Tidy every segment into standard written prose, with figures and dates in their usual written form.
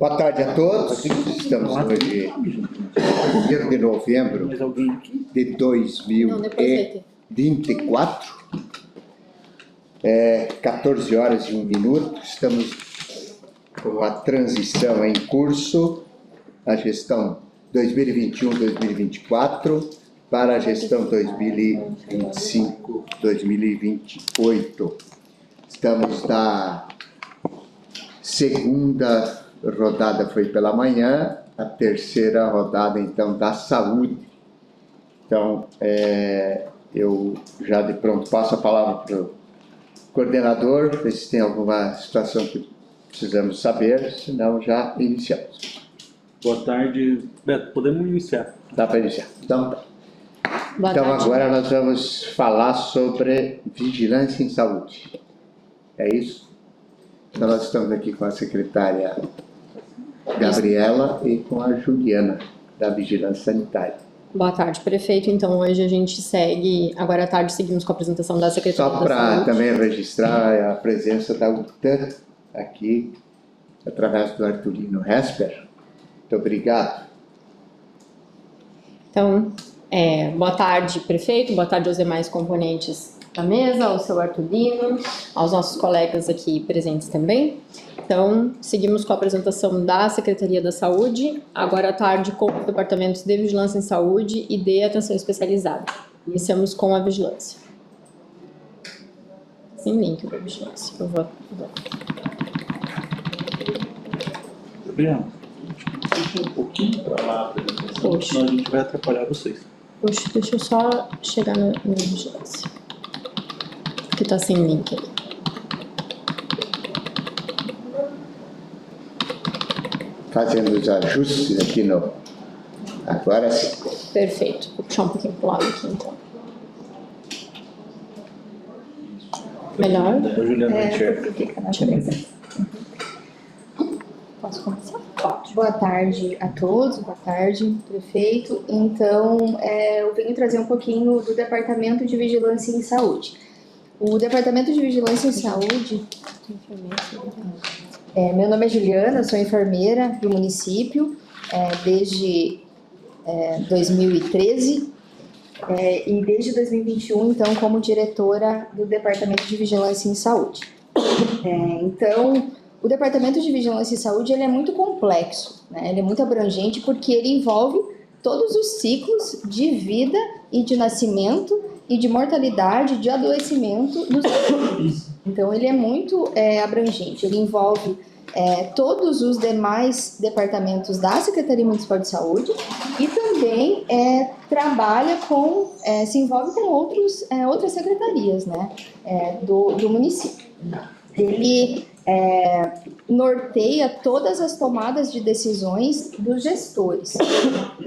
Boa tarde a todos. Estamos hoje, 1º de novembro de 2024, 14 horas e 1 minuto. Estamos com a transição em curso, a gestão 2021-2024 para a gestão 2025-2028. Estamos na segunda rodada, foi pela manhã, a terceira rodada, então, da saúde. Então, eu já de pronto passo a palavra para o coordenador, ver se tem alguma situação que precisamos saber, senão já iniciamos. Boa tarde. Beto, podemos iniciar? Dá para iniciar. Então, tá. Boa Então tarde. agora nós vamos falar sobre vigilância em saúde. É isso? Então nós estamos aqui com a secretária Gabriela e com a Juliana, da Vigilância Sanitária. Boa tarde, prefeito. Então, hoje a gente segue, agora à tarde seguimos com a apresentação da Secretaria Só da para Saúde. também registrar a presença da UTAN aqui, através do Arturino Hesper. Muito obrigado. Então, boa tarde, prefeito. Boa tarde aos demais componentes da mesa, ao seu Arturino, aos nossos colegas aqui presentes também. Então, seguimos com a apresentação da Secretaria da Saúde, agora à tarde com os departamentos de Vigilância em Saúde e de Atenção Especializada. Iniciamos com a Vigilância. Sem link para Vigilância, eu vou. Gabriel, deixa um pouquinho para lá a apresentação, Poxa. senão a gente vai atrapalhar vocês. Poxa, deixa eu só chegar na Vigilância, porque tá sem link aí. Fazendo os ajustes aqui no... Agora sim. Perfeito. Vou puxar um pouquinho pro lado aqui, então. Melhor? A Juliana enxerga. Deixa eu ver. Posso começar? Pode. Boa tarde a todos, boa tarde, prefeito. Então, eu venho trazer um pouquinho do Departamento de Vigilância em Saúde. O Departamento de Vigilância em Saúde... meu nome é Juliana, sou enfermeira do município desde 2013 e desde 2021, então, como diretora do Departamento de Vigilância em Saúde. Então, o Departamento de Vigilância em Saúde ele é muito complexo, né? Ele é muito abrangente porque ele envolve todos os ciclos de vida e de nascimento e de mortalidade, de adoecimento dos pacientes. Então, ele é muito abrangente, ele envolve todos os demais departamentos da Secretaria Municipal de Saúde e também trabalha se envolve com outras secretarias, né, do município. Ele norteia todas as tomadas de decisões dos gestores,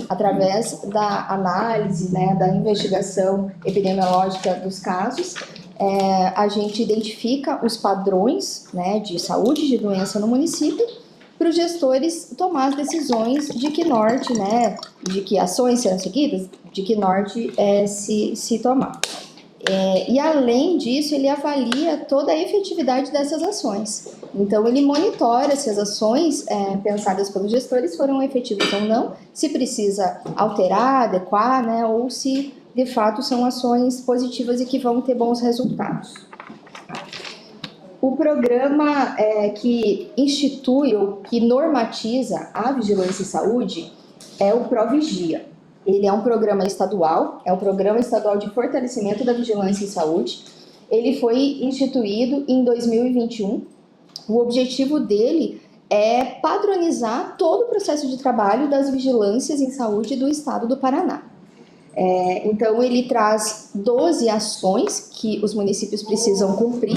através da análise, né, da investigação epidemiológica dos casos. A gente identifica os padrões, né, de saúde, de doença no município, para os gestores tomar as decisões de que norte, né, de que ações serão seguidas, de que norte se tomar. E além disso, ele avalia toda a efetividade dessas ações. Então, ele monitora se as ações pensadas pelos gestores foram efetivas ou não, se precisa alterar, adequar, né, ou se de fato são ações positivas e que vão ter bons resultados. O programa que institui ou que normatiza a vigilância em saúde é o Provigia. Ele é um programa estadual, é o Programa Estadual de Fortalecimento da Vigilância em Saúde. Ele foi instituído em 2021. O objetivo dele é padronizar todo o processo de trabalho das vigilâncias em saúde do estado do Paraná. Então, ele traz 12 ações que os municípios precisam cumprir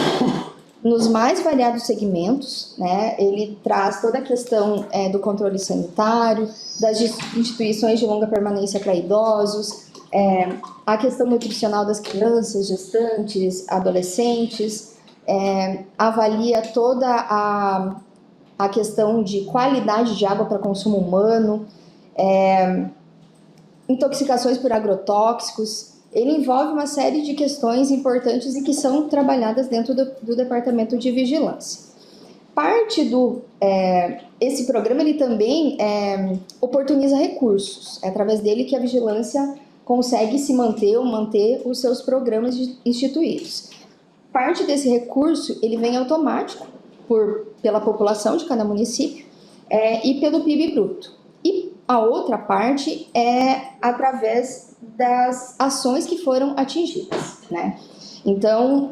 nos mais variados segmentos, né? Ele traz toda a questão do controle sanitário, das instituições de longa permanência para idosos, a questão nutricional das crianças, gestantes, adolescentes, avalia toda a questão de qualidade de água para consumo humano, intoxicações por agrotóxicos. Ele envolve uma série de questões importantes e que são trabalhadas dentro do Departamento de Vigilância. Parte esse programa ele também oportuniza recursos. É através dele que a vigilância consegue se manter ou manter os seus programas instituídos. Parte desse recurso ele vem automático pela população de cada município e pelo PIB bruto. E a outra parte é através das ações que foram atingidas, né? Então,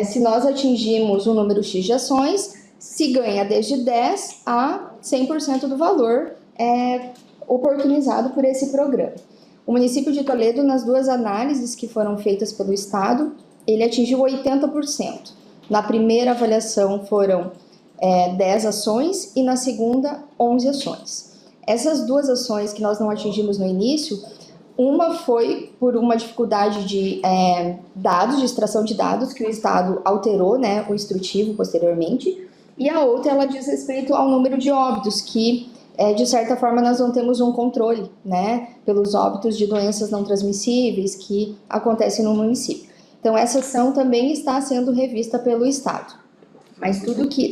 se nós atingimos um número X de ações, se ganha desde 10% a 100% do valor oportunizado por esse programa. O município de Toledo, nas 2 análises que foram feitas pelo Estado, ele atingiu 80%. Na primeira avaliação foram 10 ações e na segunda 11 ações. Essas 2 ações que nós não atingimos no início, uma foi por uma dificuldade de dados, de extração de dados, que o Estado alterou, né, o instrutivo posteriormente, e a outra ela diz respeito ao número de óbitos, que de certa forma nós não temos um controle, né, pelos óbitos de doenças não transmissíveis que acontecem no município. Então essa ação também está sendo revista pelo Estado. Mas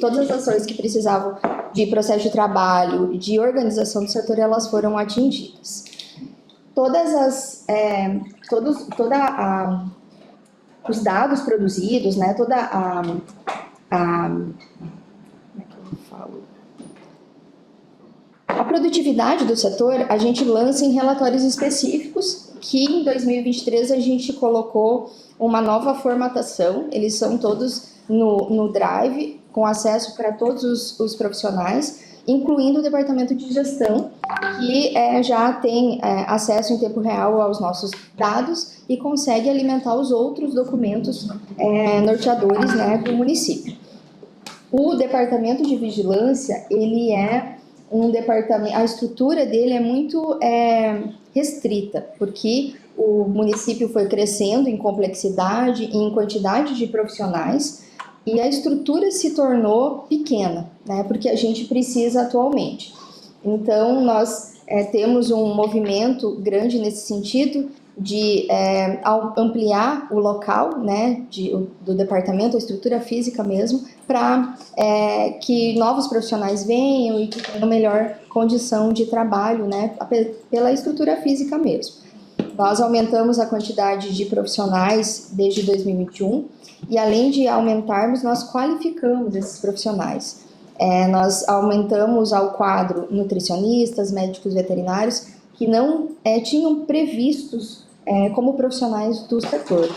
todas as ações que precisavam de processo de trabalho, de organização do setor, elas foram atingidas. Os dados produzidos, né, a produtividade do setor, a gente lança em relatórios específicos, que em 2023 a gente colocou uma nova formatação, eles são todos no Drive, com acesso para todos os profissionais, incluindo o departamento de gestão, que já tem acesso em tempo real aos nossos dados e consegue alimentar os outros documentos norteadores, né, do município. O departamento de vigilância, ele é um departamento, a estrutura dele é muito restrita, porque o município foi crescendo em complexidade e em quantidade de profissionais, e a estrutura se tornou pequena, né, porque a gente precisa atualmente. Então, nós temos um movimento grande nesse sentido de ampliar o local, né, do departamento, a estrutura física mesmo, para que novos profissionais venham e que tenham melhor condição de trabalho, né, pela estrutura física mesmo. Nós aumentamos a quantidade de profissionais desde 2021 e, além de aumentarmos, nós qualificamos esses profissionais. Nós aumentamos ao quadro nutricionistas, médicos veterinários, que não tinham previstos como profissionais do setor,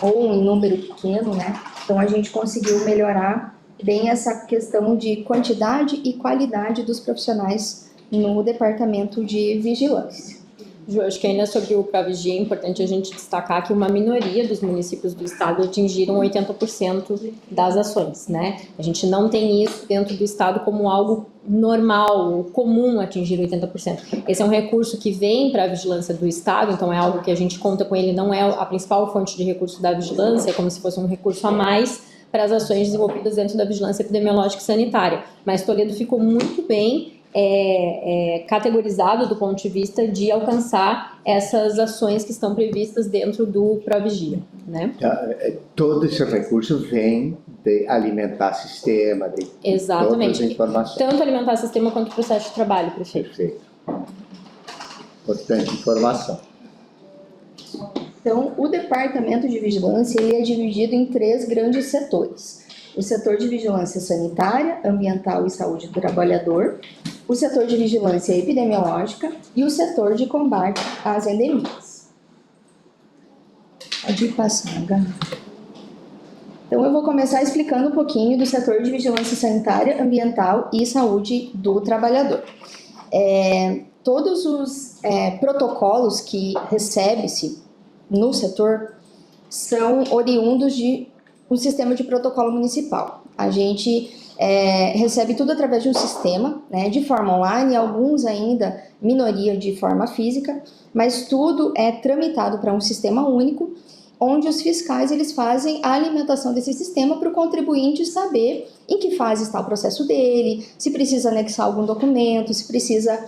ou em número pequeno, né? Então, a gente conseguiu melhorar bem essa questão de quantidade e qualidade dos profissionais no departamento de vigilância. Ju, acho que ainda sobre o Provigia é importante a gente destacar que uma minoria dos municípios do estado atingiram 80% das ações, né? A gente não tem isso dentro do estado como algo normal, comum atingir 80%. Esse é um recurso que vem para a vigilância do estado, então é algo que a gente conta com ele, não é a principal fonte de recurso da vigilância, é como se fosse um recurso a mais para as ações desenvolvidas dentro da vigilância epidemiológica e sanitária. Mas Toledo ficou muito bem categorizado do ponto de vista de alcançar essas ações que estão previstas dentro do Provigia, né? Todo esse recurso vem de alimentar sistema, de Exatamente. todas as informações. Tanto alimentar sistema quanto processo de trabalho, prefeito. Perfeito. Importante informação. Então, o departamento de vigilância ele é dividido em 3 grandes setores. O setor de vigilância sanitária, ambiental e saúde do trabalhador, o setor de vigilância epidemiológica e o setor de combate às endemias. Pode passar, Gá. Então, eu vou começar explicando um pouquinho do setor de vigilância sanitária, ambiental e saúde do trabalhador. Todos os protocolos que recebe-se no setor são oriundos de um sistema de protocolo municipal. A gente recebe tudo através de um sistema, né, de forma online, alguns ainda minoria de forma física, mas tudo é tramitado para um sistema único, onde os fiscais eles fazem a alimentação desse sistema para o contribuinte saber em que fase está o processo dele, se precisa anexar algum documento, se precisa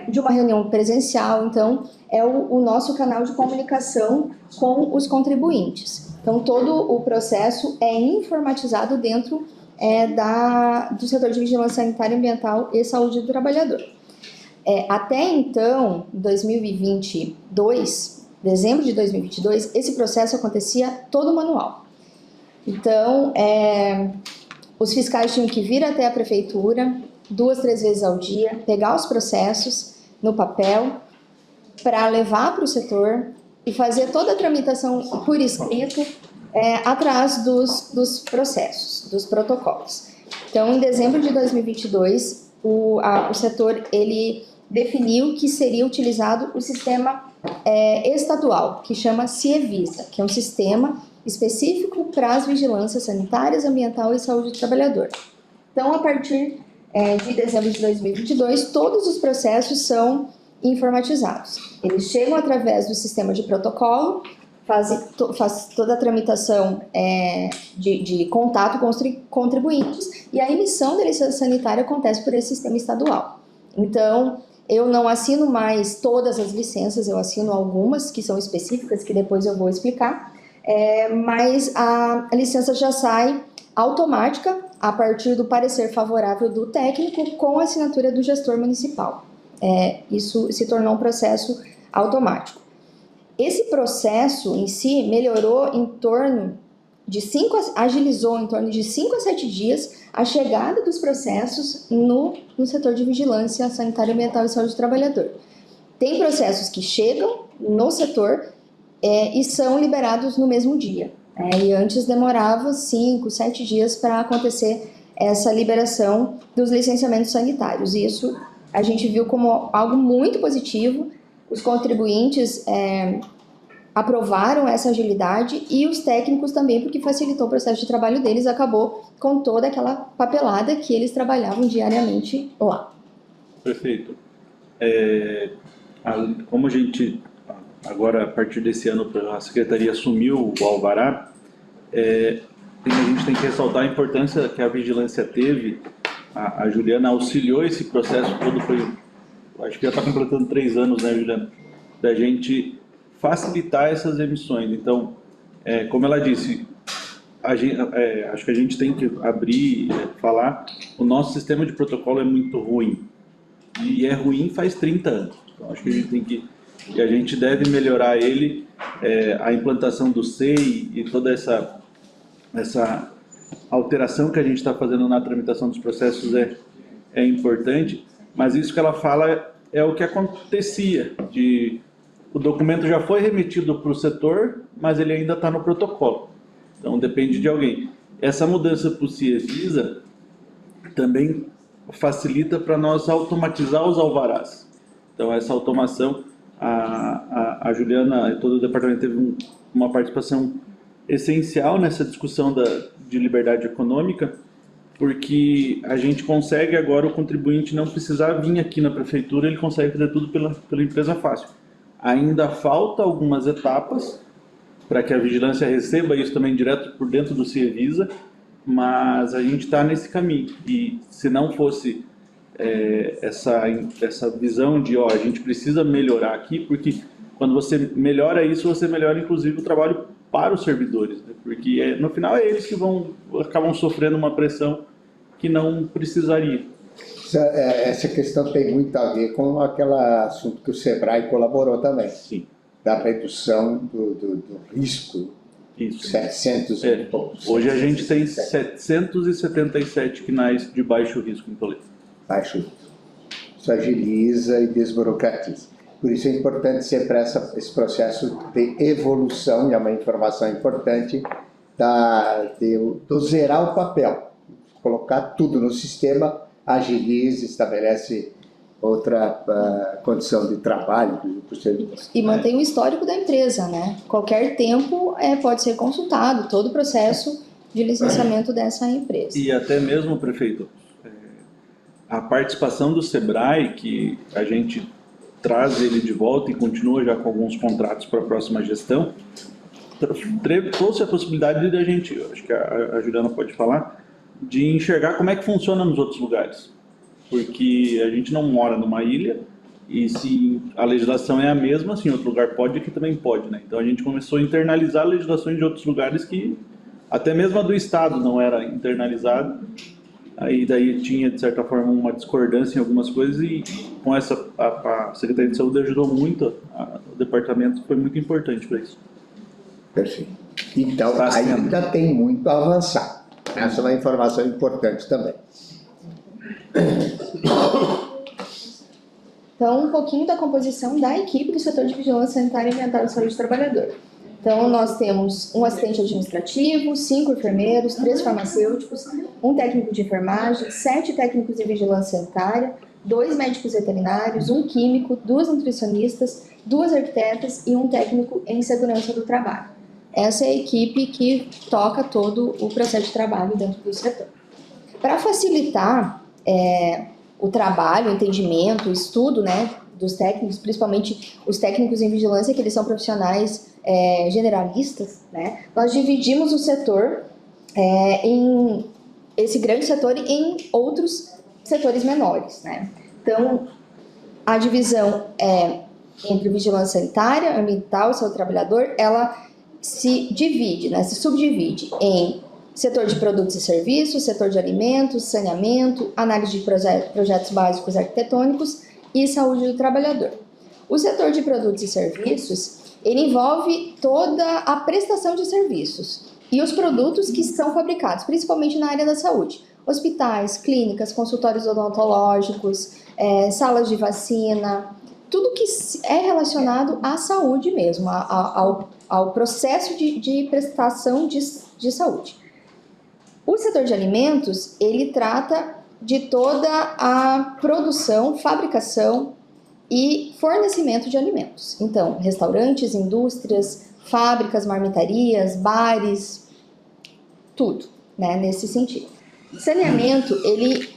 de uma reunião presencial. Então, é o nosso canal de comunicação com os contribuintes. Então, todo o processo é informatizado dentro do setor de vigilância sanitária, ambiental e saúde do trabalhador. Até então, 2022, dezembro de 2022, esse processo acontecia todo manual. Então, os fiscais tinham que vir até a prefeitura 2, 3 vezes ao dia, pegar os processos no papel para levar para o setor e fazer toda a tramitação por escrito atrás dos processos, dos protocolos. Então, em dezembro de 2022, o setor ele definiu que seria utilizado o sistema estadual, que chama CIEVISA, que é um sistema específico para as vigilâncias sanitárias, ambiental e saúde do trabalhador. Então, a partir de dezembro de 2022, todos os processos são informatizados. Eles chegam através do sistema de protocolo, faz toda a tramitação de contato com os contribuintes e a emissão da licença sanitária acontece por esse sistema estadual. Então, eu não assino mais todas as licenças, eu assino algumas que são específicas, que depois eu vou explicar, mas a licença já sai automática a partir do parecer favorável do técnico com a assinatura do gestor municipal. Isso se tornou um processo automático. Esse processo em si melhorou em torno de agilizou em torno de 5 a 7 dias a chegada dos processos no setor de vigilância sanitária, ambiental e saúde do trabalhador. Tem processos que chegam no setor e são liberados no mesmo dia. E antes demorava 5, 7 dias para acontecer essa liberação dos licenciamentos sanitários. E isso a gente viu como algo muito positivo. Os contribuintes aprovaram essa agilidade e os técnicos também, porque facilitou o processo de trabalho deles, acabou com toda aquela papelada que eles trabalhavam diariamente lá. Perfeito. Como a gente, agora a partir desse ano, a Secretaria assumiu o alvará, a gente tem que ressaltar a importância que a vigilância teve. A Juliana auxiliou esse processo todo, acho que já está completando 3 anos, né, Juliana, da gente facilitar essas emissões. Então, como ela disse, acho que a gente tem que abrir e falar, o nosso sistema de protocolo é muito ruim, e é ruim faz 30 anos. Então, acho que a gente tem que, e a gente deve melhorar ele, a implantação do SEI e toda essa alteração que a gente está fazendo na tramitação dos processos é importante, mas isso que ela fala é o que acontecia, o documento já foi remetido para o setor, mas ele ainda está no protocolo, então depende de alguém. Essa mudança para o CIEVISA também facilita para nós automatizar os alvarás. Então essa automação, a Juliana e todo o departamento teve uma participação essencial nessa discussão de liberdade econômica, porque a gente consegue agora, o contribuinte não precisar vir aqui na prefeitura, ele consegue fazer tudo pela empresa fácil. Ainda falta algumas etapas para que a vigilância receba isso também direto por dentro do CIEVISA, mas a gente está nesse caminho. E se não fosse essa visão de a gente precisa melhorar aqui, porque quando você melhora isso, você melhora inclusive o trabalho para os servidores, né? Porque no final é eles que acabam sofrendo uma pressão que não precisaria. Essa questão tem muito a ver com aquele assunto que o SEBRAE colaborou também. Sim. Da redução do risco. Isso. 700 e poucos. Hoje a gente tem 777 quinais de baixo risco em Toledo. Baixo risco. Isso agiliza e desburocratiza. Por isso é importante sempre esse processo de evolução, e é uma informação importante, do zerar o papel. Colocar tudo no sistema, agiliza, estabelece outra condição de trabalho para os servidores. E mantém o histórico da empresa, né? Qualquer tempo pode ser consultado todo o processo de licenciamento dessa empresa. E até mesmo, prefeito, a participação do SEBRAE, que a gente traz ele de volta e continua já com alguns contratos para a próxima gestão, trouxe a possibilidade de a gente, acho que a Juliana pode falar, de enxergar como é que funciona nos outros lugares. Porque a gente não mora numa ilha, e se a legislação é a mesma, se em outro lugar pode, aqui também pode, né? Então a gente começou a internalizar legislações de outros lugares que Até mesmo a do Estado não era internalizada. Aí daí tinha, de certa forma, uma discordância em algumas coisas e com essa a Secretaria de Saúde ajudou muito, o departamento foi muito importante para isso. Perfeito. Então, Tá sendo. ainda tem muito a avançar. Essa é uma informação importante também. Então, um pouquinho da composição da equipe do setor de vigilância sanitária e ambiental e saúde do trabalhador. Então, nós temos um assistente administrativo, 5 enfermeiros, 3 farmacêuticos, um técnico de enfermagem, 7 técnicos de vigilância sanitária, 2 médicos veterinários, um químico, 2 nutricionistas, 2 arquitetas e um técnico em segurança do trabalho. Essa é a equipe que toca todo o processo de trabalho dentro do setor. Para facilitar o trabalho, o entendimento, o estudo, né, dos técnicos, principalmente os técnicos em vigilância, que eles são profissionais generalistas, né, nós dividimos o setor esse grande setor em outros setores menores, né. Então, a divisão entre vigilância sanitária, ambiental e saúde do trabalhador, ela se divide, né, se subdivide em setor de produtos e serviços, setor de alimentos, saneamento, análise de projetos básicos arquitetônicos e saúde do trabalhador. O setor de produtos e serviços, ele envolve toda a prestação de serviços e os produtos que são fabricados, principalmente na área da saúde. Hospitais, clínicas, consultórios odontológicos, salas de vacina, tudo que é relacionado à saúde mesmo, ao processo de prestação de saúde. O setor de alimentos, ele trata de toda a produção, fabricação e fornecimento de alimentos. Então, restaurantes, indústrias, fábricas, marmitarias, bares, tudo, né, nesse sentido. Saneamento, ele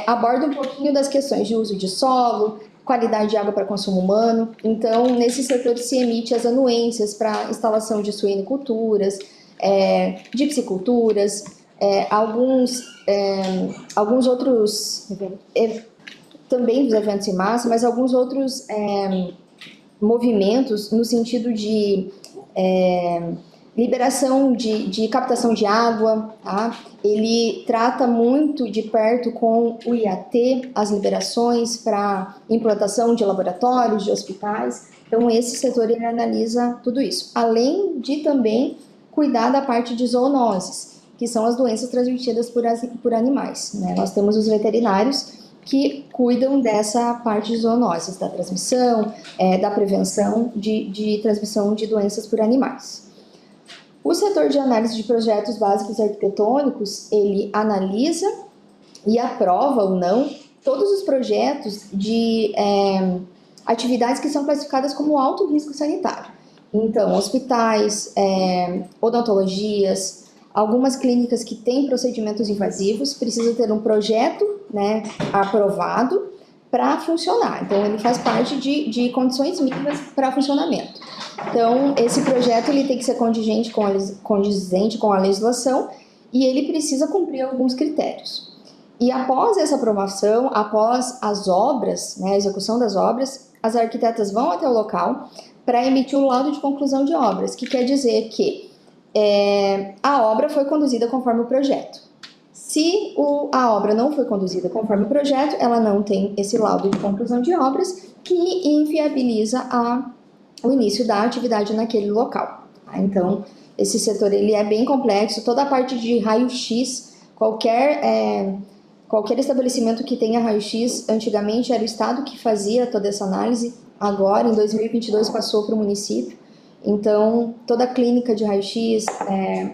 aborda um pouquinho das questões de uso de solo, qualidade de água para consumo humano. Então, nesse setor se emite as anuências para instalação de suiniculturas, de pisciculturas, alguns outros, também dos eventos em massa, mas alguns outros movimentos no sentido de liberação de captação de água, tá? Ele trata muito de perto com o IAT, as liberações para implantação de laboratórios, de hospitais. Então, esse setor ele analisa tudo isso, além de também cuidar da parte de zoonoses, que são as doenças transmitidas por animais, né? Nós temos os veterinários que cuidam dessa parte de zoonoses, da transmissão, da prevenção de transmissão de doenças por animais. O setor de análise de projetos básicos arquitetônicos, ele analisa e aprova ou não todos os projetos de atividades que são classificadas como alto risco sanitário. Então, hospitais, odontologias, algumas clínicas que têm procedimentos invasivos, precisa ter um projeto, né, aprovado para funcionar. Então, ele faz parte de condições mínimas para funcionamento. Então, esse projeto ele tem que ser condizente com a legislação e ele precisa cumprir alguns critérios. E após essa aprovação, após as obras, né, a execução das obras, as arquitetas vão até o local para emitir o laudo de conclusão de obras, que quer dizer que a obra foi conduzida conforme o projeto. Se a obra não foi conduzida conforme o projeto, ela não tem esse laudo de conclusão de obras que inviabiliza o início da atividade naquele local. Então, esse setor ele é bem complexo, toda a parte de raio-x, qualquer estabelecimento que tenha raio-x, antigamente era o Estado que fazia toda essa análise, agora, em 2022, passou para o município. Então, toda clínica de raio-x,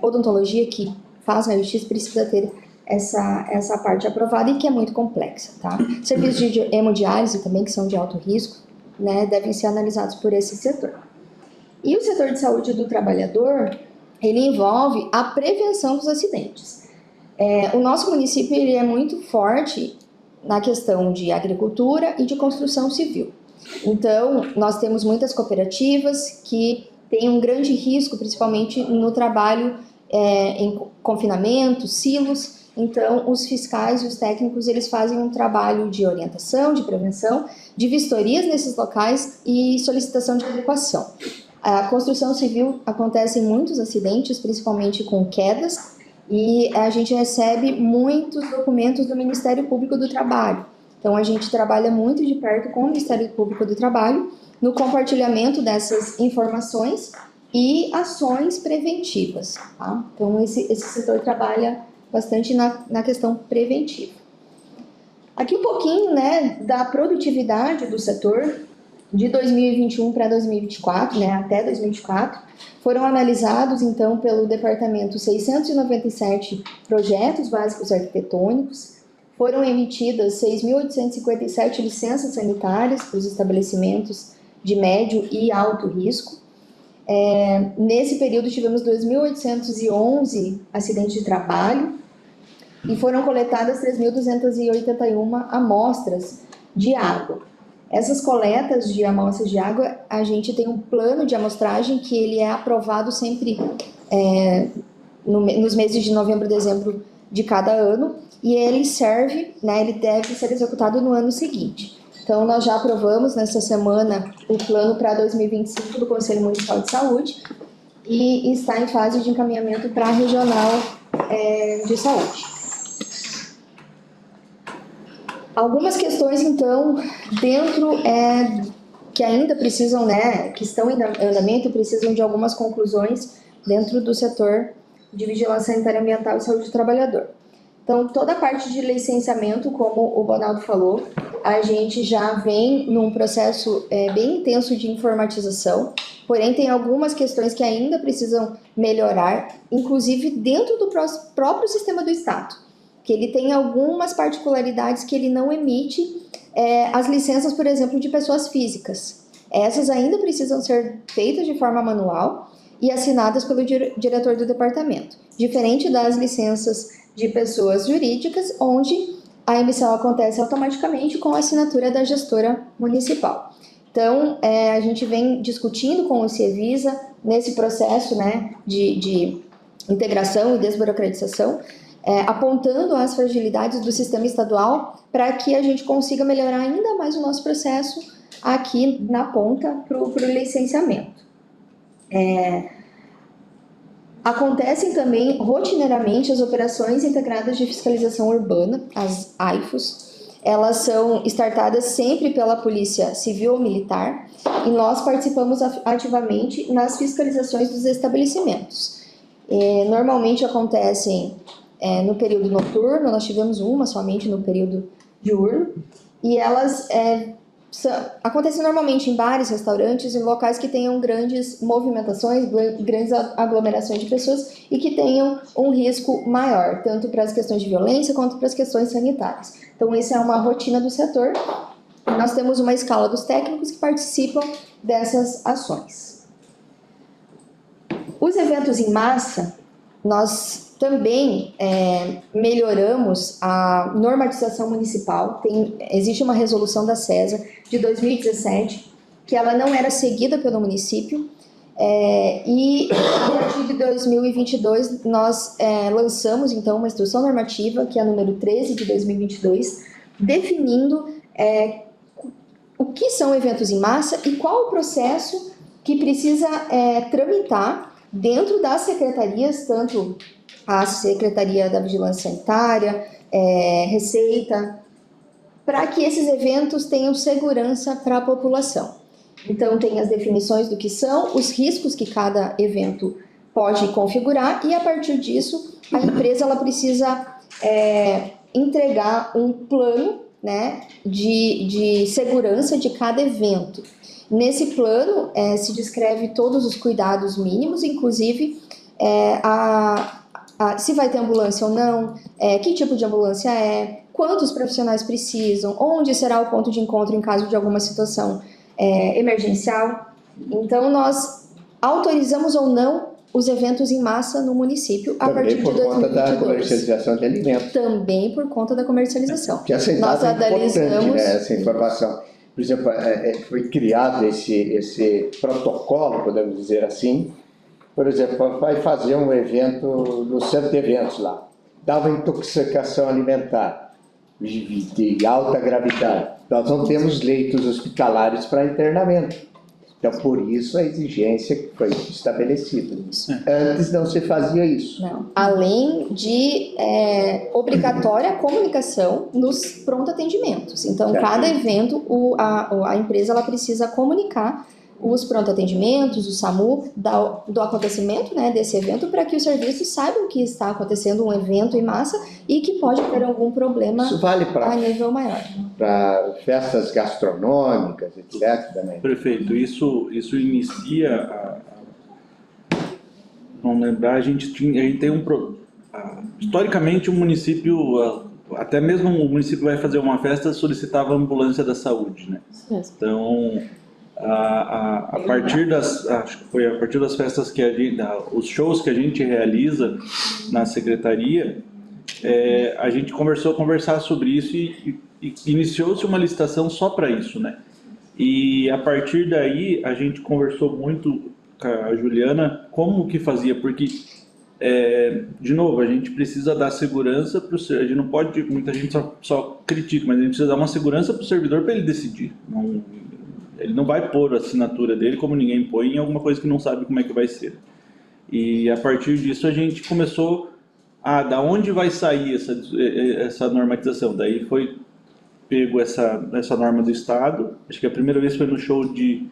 odontologia que faz raio-x precisa ter essa parte aprovada e que é muito complexa, tá? Serviços de hemodiálise também, que são de alto risco, né, devem ser analisados por esse setor. E o setor de saúde do trabalhador, ele envolve a prevenção dos acidentes. O nosso município ele é muito forte na questão de agricultura e de construção civil. Então, nós temos muitas cooperativas que têm um grande risco, principalmente no trabalho em confinamento, silos. Então, os fiscais e os técnicos, eles fazem um trabalho de orientação, de prevenção, de vistorias nesses locais e solicitação de adequação. A construção civil acontecem muitos acidentes, principalmente com quedas, e a gente recebe muitos documentos do Ministério Público do Trabalho. Então, a gente trabalha muito de perto com o Ministério Público do Trabalho no compartilhamento dessas informações e ações preventivas. Tá? Então, esse setor trabalha bastante na questão preventiva. Aqui um pouquinho, né, da produtividade do setor de 2021 para 2024, né, até 2024. Foram analisados, então, pelo departamento 697 projetos básicos arquitetônicos, foram emitidas 6.857 licenças sanitárias para os estabelecimentos de médio e alto risco. Nesse período tivemos 2.811 acidentes de trabalho e foram coletadas 3.281 amostras de água. Essas coletas de amostras de água, a gente tem um plano de amostragem que ele é aprovado sempre nos meses de novembro e dezembro de cada ano, e ele serve, né, ele deve ser executado no ano seguinte. Então, nós já aprovamos nessa semana o plano para 2025 do Conselho Municipal de Saúde e está em fase de encaminhamento para a Regional de Saúde. Algumas questões, então, dentro que ainda precisam, né, que estão em andamento e precisam de algumas conclusões dentro do setor de vigilância sanitária ambiental e saúde do trabalhador. Então, toda a parte de licenciamento, como o Bonaldo falou, a gente já vem num processo bem intenso de informatização, porém tem algumas questões que ainda precisam melhorar, inclusive dentro do próprio sistema do Estado, que ele tem algumas particularidades que ele não emite as licenças, por exemplo, de pessoas físicas. Essas ainda precisam ser feitas de forma manual e assinadas pelo diretor do departamento, diferente das licenças de pessoas jurídicas, onde a emissão acontece automaticamente com a assinatura da gestora municipal. Então, a gente vem discutindo com o CIEVISA nesse processo, né, de integração e desburocratização, apontando as fragilidades do sistema estadual para que a gente consiga melhorar ainda mais o nosso processo aqui na ponta para o licenciamento. Acontecem também rotineiramente as operações integradas de fiscalização urbana, as AIFOS. Elas são startadas sempre pela Polícia Civil ou Militar e nós participamos ativamente nas fiscalizações dos estabelecimentos. Normalmente acontecem no período noturno, nós tivemos uma somente no período diurno, e elas acontecem normalmente em bares, restaurantes, em locais que tenham grandes movimentações, grandes aglomerações de pessoas e que tenham um risco maior, tanto para as questões de violência quanto para as questões sanitárias. Então, essa é uma rotina do setor. Nós temos uma escala dos técnicos que participam dessas ações. Os eventos em massa, nós também melhoramos a normatização municipal. Existe uma resolução da CESA de 2017, que ela não era seguida pelo município, e a partir de 2022 nós lançamos então uma instrução normativa, que é a número 13 de 2022, definindo o que são eventos em massa e qual o processo que precisa tramitar dentro das secretarias, tanto a Secretaria da Vigilância Sanitária, Receita, para que esses eventos tenham segurança para a população. Então, tem as definições do que são, os riscos que cada evento pode configurar e, a partir disso, a empresa ela precisa entregar um plano, né, de segurança de cada evento. Nesse plano, se descreve todos os cuidados mínimos, inclusive se vai ter ambulância ou não, que tipo de ambulância quantos profissionais precisam, onde será o ponto de encontro em caso de alguma situação emergencial. Então, nós autorizamos ou não os eventos em massa no município a partir de 2022. Também por conta da comercialização de alimentos. Também por conta da comercialização. Que essa nós importante, né, essa informação. Por exemplo, foi criado esse protocolo, podemos dizer assim. Por exemplo, vai fazer um evento no centro de eventos lá. Dava intoxicação alimentar de alta gravidade. Nós não temos leitos hospitalares para internamento. Então, por isso a exigência que foi estabelecida. Isso. Antes não se fazia isso. Não. Além de obrigatória comunicação nos pronto atendimentos. Então, Certo. cada evento, a empresa ela precisa comunicar os pronto atendimentos, o SAMU, do acontecimento, né, desse evento, para que os serviços saibam que está acontecendo um evento em massa e que pode ter algum problema Isso vale a nível maior. para festas gastronômicas, etc. também. Perfeito. Isso inicia não lembrar, a gente tem historicamente o município, até mesmo o município vai fazer uma festa, solicitava a ambulância da saúde, né? Mesmo. Então, a partir acho que foi a partir das festas que os shows que a gente realiza na secretaria, a gente começou a conversar sobre isso e iniciou-se uma licitação só para isso, né? E a partir daí a gente conversou muito com a Juliana como que fazia, porque de novo, a gente precisa dar segurança para o servidor. A gente não pode, muita gente só critica, mas a gente precisa dar uma segurança para o servidor para ele decidir. Ele não vai pôr a assinatura dele, como ninguém põe, em alguma coisa que não sabe como é que vai ser. E a partir disso a gente começou da onde vai sair essa normatização. Daí foi pego essa norma do Estado. Acho que a primeira vez foi no show de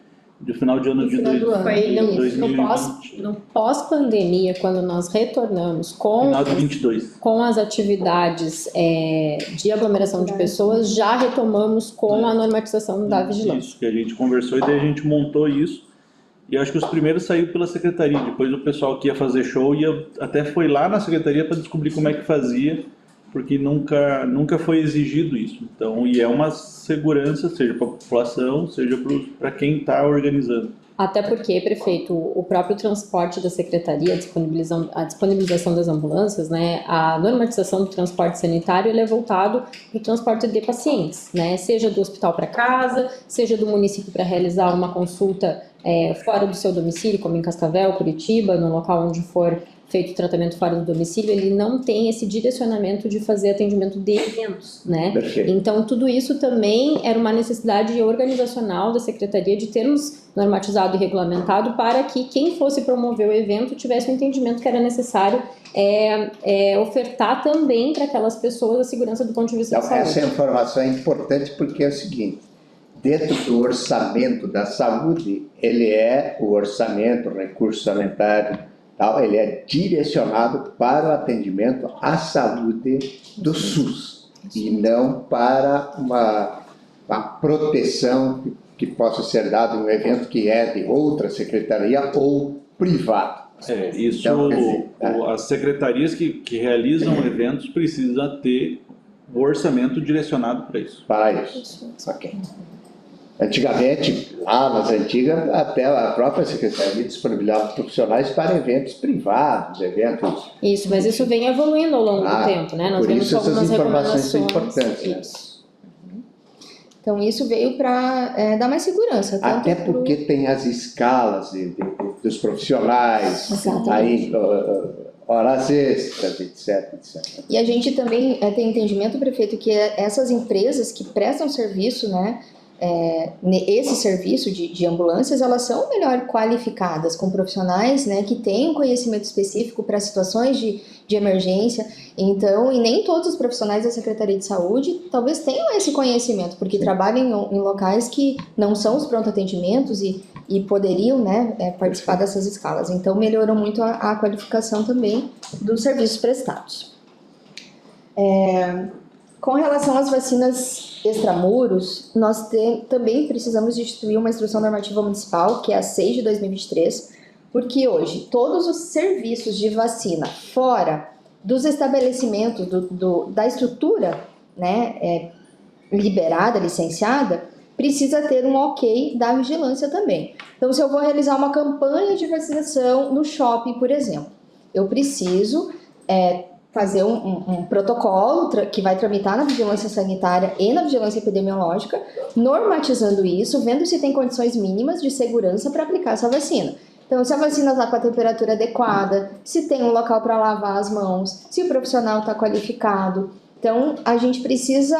final de ano de Foi 2020. no pós-pandemia, quando nós retornamos Final de 22. com as atividades de aglomeração de pessoas, já retomamos com a normatização da vigilância. Isso, que a gente conversou e daí a gente montou isso. E eu acho que os primeiros saíram pela secretaria. Depois o pessoal que ia fazer show até foi lá na secretaria para descobrir como é que fazia, porque nunca foi exigido isso. Então, e é uma segurança, seja para a população, seja para quem está organizando. Até porque, prefeito, o próprio transporte da secretaria, a disponibilização das ambulâncias, né, a normatização do transporte sanitário, ele é voltado para o transporte de pacientes, né, seja do hospital para casa, seja do município para realizar uma consulta fora do seu domicílio, como em Cascavel, Curitiba, no local onde for feito o tratamento fora do domicílio, ele não tem esse direcionamento de fazer atendimento de eventos, né? Perfeito. Então, tudo isso também era uma necessidade organizacional da Secretaria de termos normatizado e regulamentado para que quem fosse promover o evento tivesse o entendimento que era necessário ofertar também para aquelas pessoas a segurança do ponto de vista Então, da saúde. essa informação é importante porque é o seguinte, dentro do orçamento da saúde, ele o orçamento, o recurso sanitário, ele é direcionado para o atendimento à saúde do SUS e não para uma proteção que possa ser dada em um evento que é de outra secretaria ou privado. Isso, Então, quer dizer, as secretarias que realizam eventos precisam ter o orçamento direcionado para isso. para isso. Ok. Antigamente, lá nas antigas, até a própria secretaria disponibilizava profissionais para eventos privados, eventos... Isso, mas isso vem evoluindo ao longo do tempo, né? Nós por vemos isso essas algumas informações são recomendações. importantes. Né? Isso. Então, isso veio para dar mais segurança. Tanto Até porque tem as escalas dos profissionais, Exatamente. aí, horas extras, etc, etc. E a gente também tem entendimento, prefeito, que essas empresas que prestam serviço, né, esse serviço de ambulâncias, elas são melhor qualificadas, com profissionais, né, que têm um conhecimento específico para situações de emergência. Então, e nem todos os profissionais da Secretaria de Saúde talvez tenham esse conhecimento, porque trabalham em locais que não são os pronto-atendimentos e poderiam, né, participar dessas escalas. Então, melhorou muito a qualificação também dos serviços prestados. Com relação às vacinas extramuros, nós também precisamos de instituir uma instrução normativa municipal, que é a 6 de 2023, porque hoje todos os serviços de vacina fora dos estabelecimentos da estrutura, né, liberada, licenciada, precisa ter um ok da vigilância também. Então, se eu vou realizar uma campanha de vacinação no shopping, por exemplo, eu preciso fazer um protocolo que vai tramitar na vigilância sanitária e na vigilância epidemiológica, normatizando isso, vendo se tem condições mínimas de segurança para aplicar essa vacina. Então, se a vacina está com a temperatura adequada, se tem um local para lavar as mãos, se o profissional está qualificado. Então, a gente precisa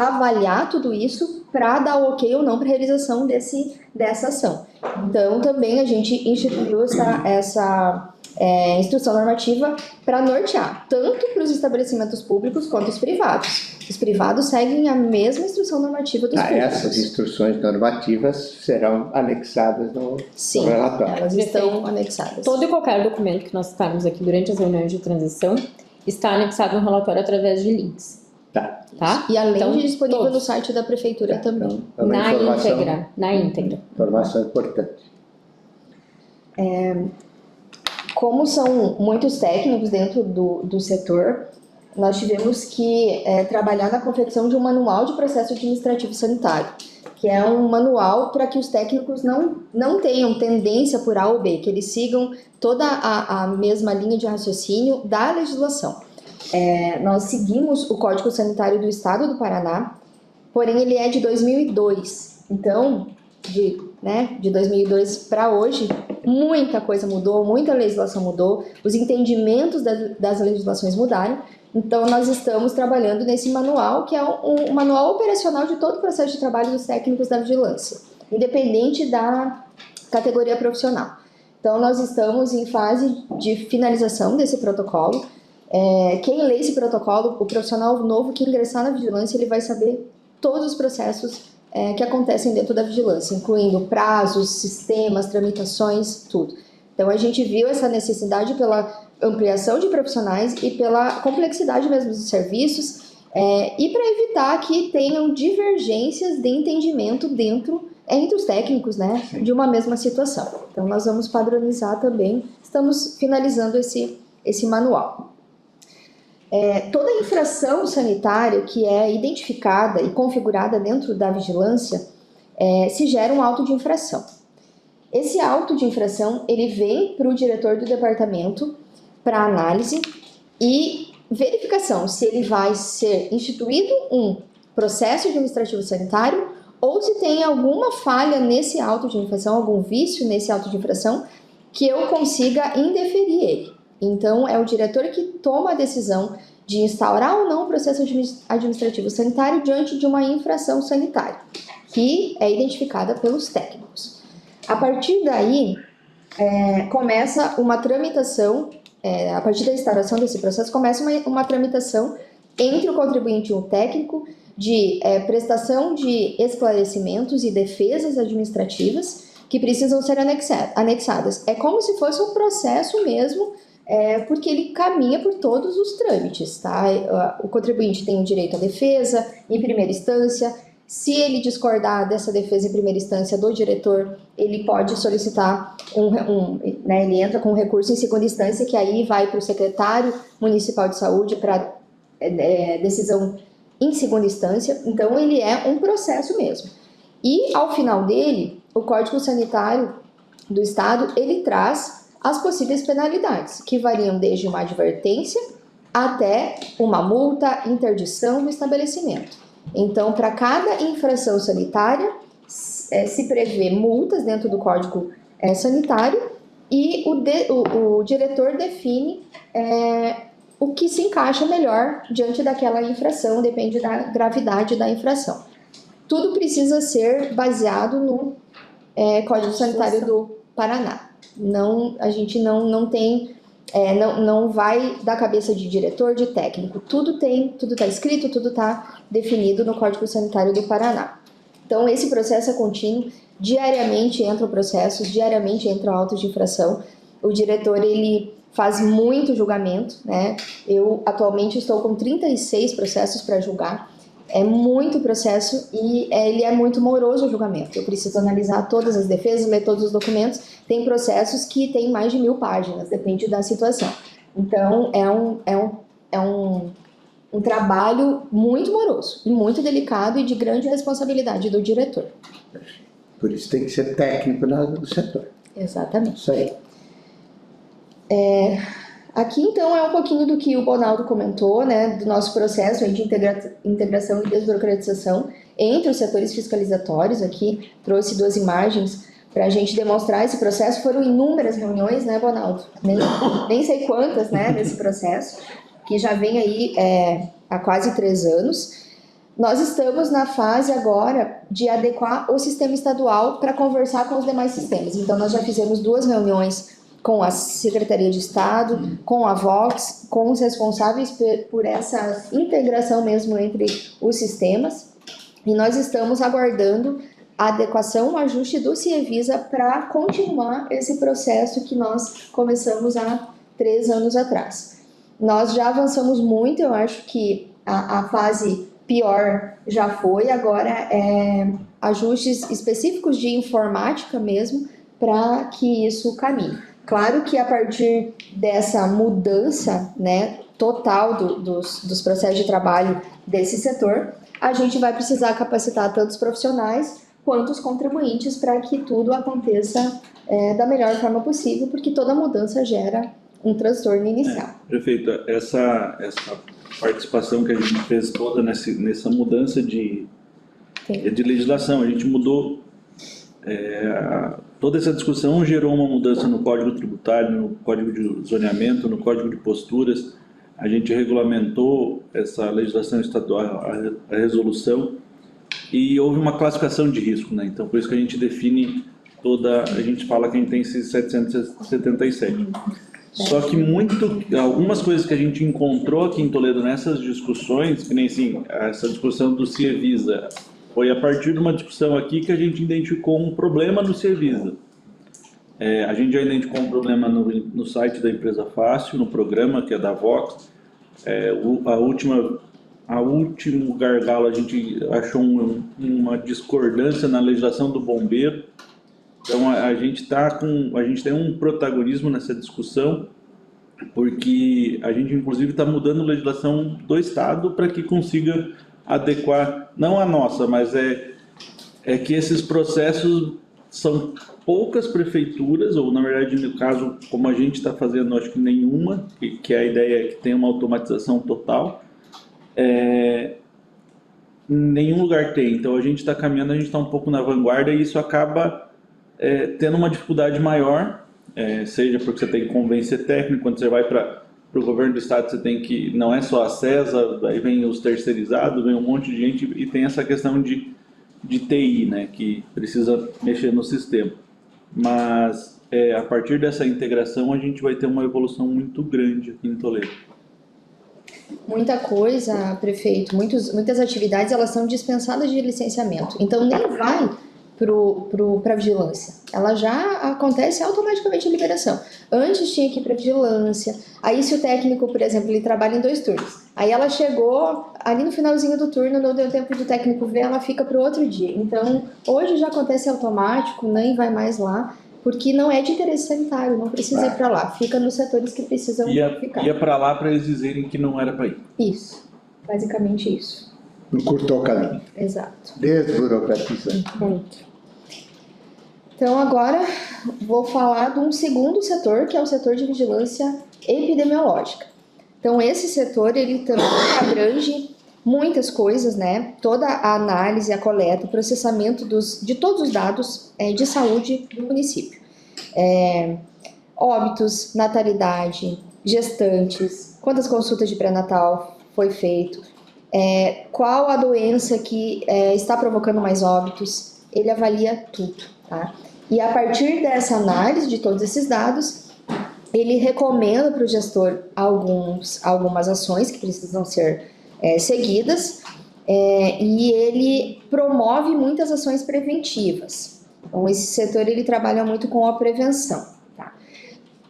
avaliar tudo isso para dar o ok ou não para a realização dessa ação. Então, também a gente instituiu essa instrução normativa para nortear, tanto para os estabelecimentos públicos quanto os privados. Os privados seguem a mesma instrução normativa dos públicos. Essas instruções normativas serão anexadas no relatório. Elas estão anexadas. Todo e qualquer documento que nós citarmos aqui durante as reuniões de transição está anexado no relatório através de links. Tá? E além então, de disponível todos. no site da prefeitura também. Na íntegra. Informação importante. Como são muitos técnicos dentro do setor, nós tivemos que trabalhar na confecção de um manual de processo administrativo sanitário, que é um manual para que os técnicos não tenham tendência por A ou B, que eles sigam toda a mesma linha de raciocínio da legislação. Nós seguimos o Código Sanitário do Estado do Paraná, porém ele é de 2002. Então, de 2002 para hoje, muita coisa mudou, muita legislação mudou, os entendimentos das legislações mudaram. Então, nós estamos trabalhando nesse manual, que é um manual operacional de todo o processo de trabalho dos técnicos da vigilância, independente da categoria profissional. Então, nós estamos em fase de finalização desse protocolo. Quem lê esse protocolo, o profissional novo que ingressar na vigilância, ele vai saber todos os processos que acontecem dentro da vigilância, incluindo prazos, sistemas, tramitações, tudo. Então, a gente viu essa necessidade pela ampliação de profissionais e pela complexidade mesmo dos serviços, e para evitar que tenham divergências de entendimento entre os técnicos, né, de uma mesma situação. Então, nós vamos padronizar também, estamos finalizando esse manual. Toda infração sanitária que é identificada e configurada dentro da vigilância, se gera um auto de infração. Esse auto de infração, ele vem para o diretor do departamento para análise e verificação se ele vai ser instituído um processo administrativo sanitário ou se tem alguma falha nesse auto de infração, algum vício nesse auto de infração que eu consiga indeferir ele. Então, é o diretor que toma a decisão de instaurar ou não o processo administrativo sanitário diante de uma infração sanitária, que é identificada pelos técnicos. A partir daí, começa uma tramitação, a partir da instauração desse processo, começa uma tramitação entre o contribuinte e o técnico de prestação de esclarecimentos e defesas administrativas que precisam ser anexadas. É como se fosse um processo mesmo, porque ele caminha por todos os trâmites, tá? O contribuinte tem o direito à defesa em primeira instância. Se ele discordar dessa defesa em primeira instância do diretor, ele pode solicitar ele entra com um recurso em segunda instância, que aí vai para o secretário municipal de saúde para decisão em segunda instância. Então, ele é um processo mesmo. E, ao final dele, o Código Sanitário do Estado, ele traz as possíveis penalidades, que variam desde uma advertência até uma multa, interdição do estabelecimento. Então, para cada infração sanitária, se prevê multas dentro do Código Sanitário e o diretor define o que se encaixa melhor diante daquela infração, depende da gravidade da infração. Tudo precisa ser baseado no Código Sanitário do Paraná. A gente não tem, não vai da cabeça de diretor, de técnico. Tudo está escrito, tudo está definido no Código Sanitário do Paraná. Então, esse processo é contínuo. Diariamente entram processos, diariamente entra autos de infração. O diretor, ele faz muito julgamento, né? Eu, atualmente, estou com 36 processos para julgar. É muito processo e ele é muito moroso o julgamento. Eu preciso analisar todas as defesas, ler todos os documentos. Tem processos que têm mais de 1000 páginas, depende da situação. Então, é um trabalho muito moroso, e muito delicado e de grande responsabilidade do diretor. Por isso tem que ser técnico do setor. Exatamente. Isso aí. Aqui, então, é um pouquinho do que o Bonaldo comentou, né, do nosso processo de integração e desburocratização entre os setores fiscalizatórios. Aqui trouxe 2 imagens para a gente demonstrar esse processo. Foram inúmeras reuniões, né, Bonaldo? Nem sei quantas, né, nesse processo, que já vem aí há quase 3 anos. Nós estamos na fase agora de adequar o sistema estadual para conversar com os demais sistemas. Então, nós já fizemos 2 reuniões com a Secretaria de Estado, com a Vox, com os responsáveis por essa integração mesmo entre os sistemas. E nós estamos aguardando a adequação, o ajuste do CIEVISA para continuar esse processo que nós começamos há 3 anos atrás. Nós já avançamos muito, eu acho que a fase pior já foi, agora ajustes específicos de informática mesmo para que isso caminhe. Claro que a partir dessa mudança, né, total dos processos de trabalho desse setor, a gente vai precisar capacitar tanto os profissionais quanto os contribuintes para que tudo aconteça da melhor forma possível, porque toda mudança gera um transtorno inicial. Prefeito, essa participação que a gente fez toda nessa mudança de legislação, a gente mudou, toda essa discussão gerou uma mudança no Código Tributário, no Código de Zoneamento, no Código de Posturas, a gente regulamentou essa legislação estadual, a resolução, e houve uma classificação de risco, né? Então, por isso que a gente define a gente fala que a gente tem esses 777. Só que algumas coisas que a gente encontrou aqui em Toledo nessas discussões, que nem assim, essa discussão do CIEVISA, foi a partir de uma discussão aqui que a gente identificou um problema no CIEVISA. A gente já identificou um problema no site da Empresa Fácil, no programa que é da Vox. A último gargalo, a gente achou uma discordância na legislação do bombeiro. Então a gente tem um protagonismo nessa discussão, porque a gente inclusive está mudando a legislação do Estado para que consiga adequar, não a nossa, mas é que esses processos são poucas prefeituras, ou na verdade no caso, como a gente está fazendo, acho que nenhuma, que a ideia é que tenha uma automatização total, nenhum lugar tem. Então a gente está caminhando, a gente está um pouco na vanguarda e isso acaba tendo uma dificuldade maior, seja porque você tem que convencer técnico, quando você vai para o governo do estado você tem que, não é só a CESA, aí vem os terceirizados, vem um monte de gente e tem essa questão de TI, né, que precisa mexer no sistema. Mas a partir dessa integração a gente vai ter uma evolução muito grande aqui em Toledo. Muita coisa, prefeito, muitas atividades elas são dispensadas de licenciamento, então nem vai para a vigilância, ela já acontece automaticamente a liberação. Antes tinha que ir para vigilância, aí se o técnico, por exemplo, ele trabalha em 2 turnos, aí ela chegou ali no finalzinho do turno, não deu tempo do técnico ver, ela fica para o outro dia. Então, hoje já acontece automático, nem vai mais lá, porque não é de interesse sanitário, não precisa ir para lá, fica nos setores que precisam ficar. Ia para lá para eles dizerem que não era para ir. Isso, basicamente isso. Encurtou o caminho. Exato. Desburocratizando. Muito. Então, agora vou falar de um segundo setor, que é o setor de vigilância epidemiológica. Então, esse setor, ele também abrange muitas coisas, né? Toda a análise, a coleta, o processamento de todos os dados de saúde do município. Óbitos, natalidade, gestantes, quantas consultas de pré-natal foi feito, qual a doença que está provocando mais óbitos, ele avalia tudo, tá? E a partir dessa análise de todos esses dados, ele recomenda para o gestor algumas ações que precisam ser seguidas, e ele promove muitas ações preventivas. Então, esse setor ele trabalha muito com a prevenção. Tá?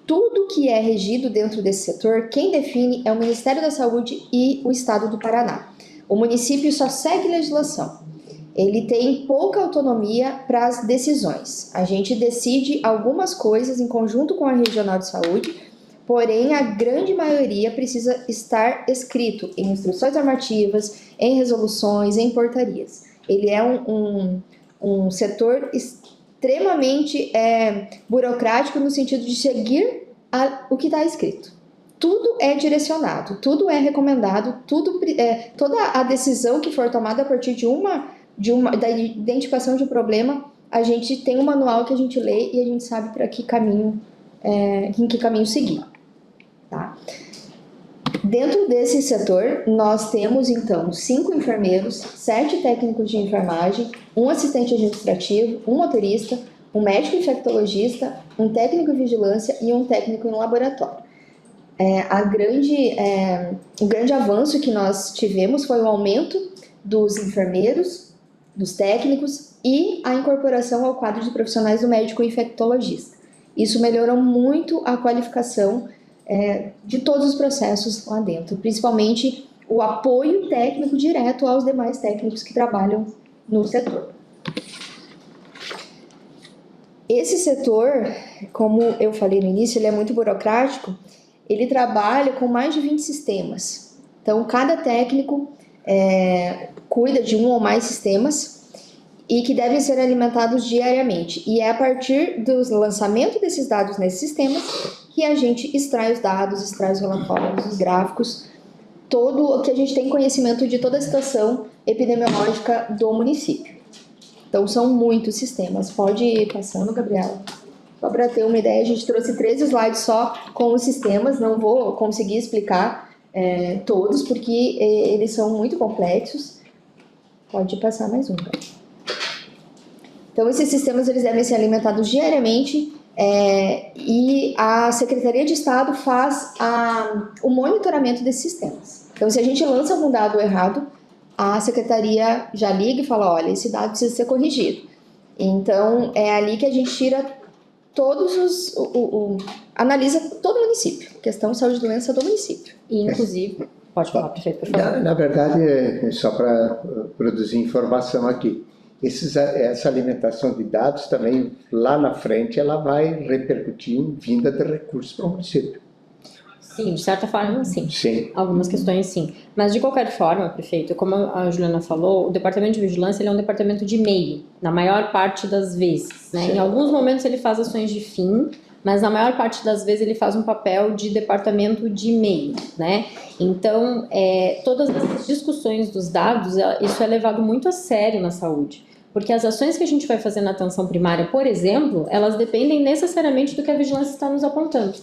Tudo que é regido dentro desse setor, quem define é o Ministério da Saúde e o Estado do Paraná. O município só segue legislação. Ele tem pouca autonomia para as decisões. A gente decide algumas coisas em conjunto com a Regional de Saúde, porém a grande maioria precisa estar escrito em instruções normativas, em resoluções, em portarias. Ele é um setor extremamente burocrático no sentido de seguir o que está escrito. Tudo é direcionado, tudo é recomendado, toda a decisão que for tomada a partir da identificação de um problema, a gente tem um manual que a gente lê e a gente sabe para que caminho, em que caminho seguir. Tá? Dentro desse setor, nós temos, então, 5 enfermeiros, 7 técnicos de enfermagem, um assistente administrativo, um motorista, um médico infectologista, um técnico em vigilância e um técnico em laboratório. O grande avanço que nós tivemos foi o aumento dos enfermeiros, dos técnicos e a incorporação ao quadro de profissionais do médico infectologista. Isso melhorou muito a qualificação de todos os processos lá dentro, principalmente o apoio técnico direto aos demais técnicos que trabalham no setor. Esse setor, como eu falei no início, ele é muito burocrático, ele trabalha com mais de 20 sistemas. Então, cada técnico cuida de um ou mais sistemas e que devem ser alimentados diariamente. E é a partir do lançamento desses dados nesses sistemas que a gente extrai os dados, extrai os relatórios, os gráficos, todo que a gente tem conhecimento de toda a situação epidemiológica do município. Então, são muitos sistemas. Pode ir passando, Gabriela. Só para ter uma ideia, a gente trouxe 13 slides só com os sistemas, não vou conseguir explicar todos, porque eles são muito complexos. Pode passar mais um. Então, esses sistemas eles devem ser alimentados diariamente e a Secretaria de Estado faz o monitoramento desses sistemas. Então, se a gente lança algum dado errado, a Secretaria já liga e fala, olha, esse dado precisa ser corrigido. Então, é ali que a gente tira todos analisa todo o município, questão de saúde e doença do município. E, inclusive, pode falar, prefeito, por favor. Na verdade, só para produzir informação aqui, essa alimentação de dados também, lá na frente, ela vai repercutir em vinda de recursos para o município. Sim, de certa forma, sim. Sim. Algumas questões, sim. Mas, de qualquer forma, prefeito, como a Juliana falou, o Departamento de Vigilância ele é um departamento de meio, na maior parte das vezes. Né? Em alguns momentos ele faz ações de fim, mas na maior parte das vezes ele faz um papel de departamento de meio, né? Então, todas as discussões dos dados, isso é levado muito a sério na saúde. Porque as ações que a gente vai fazer na atenção primária, por exemplo, elas dependem necessariamente do que a vigilância está nos apontando.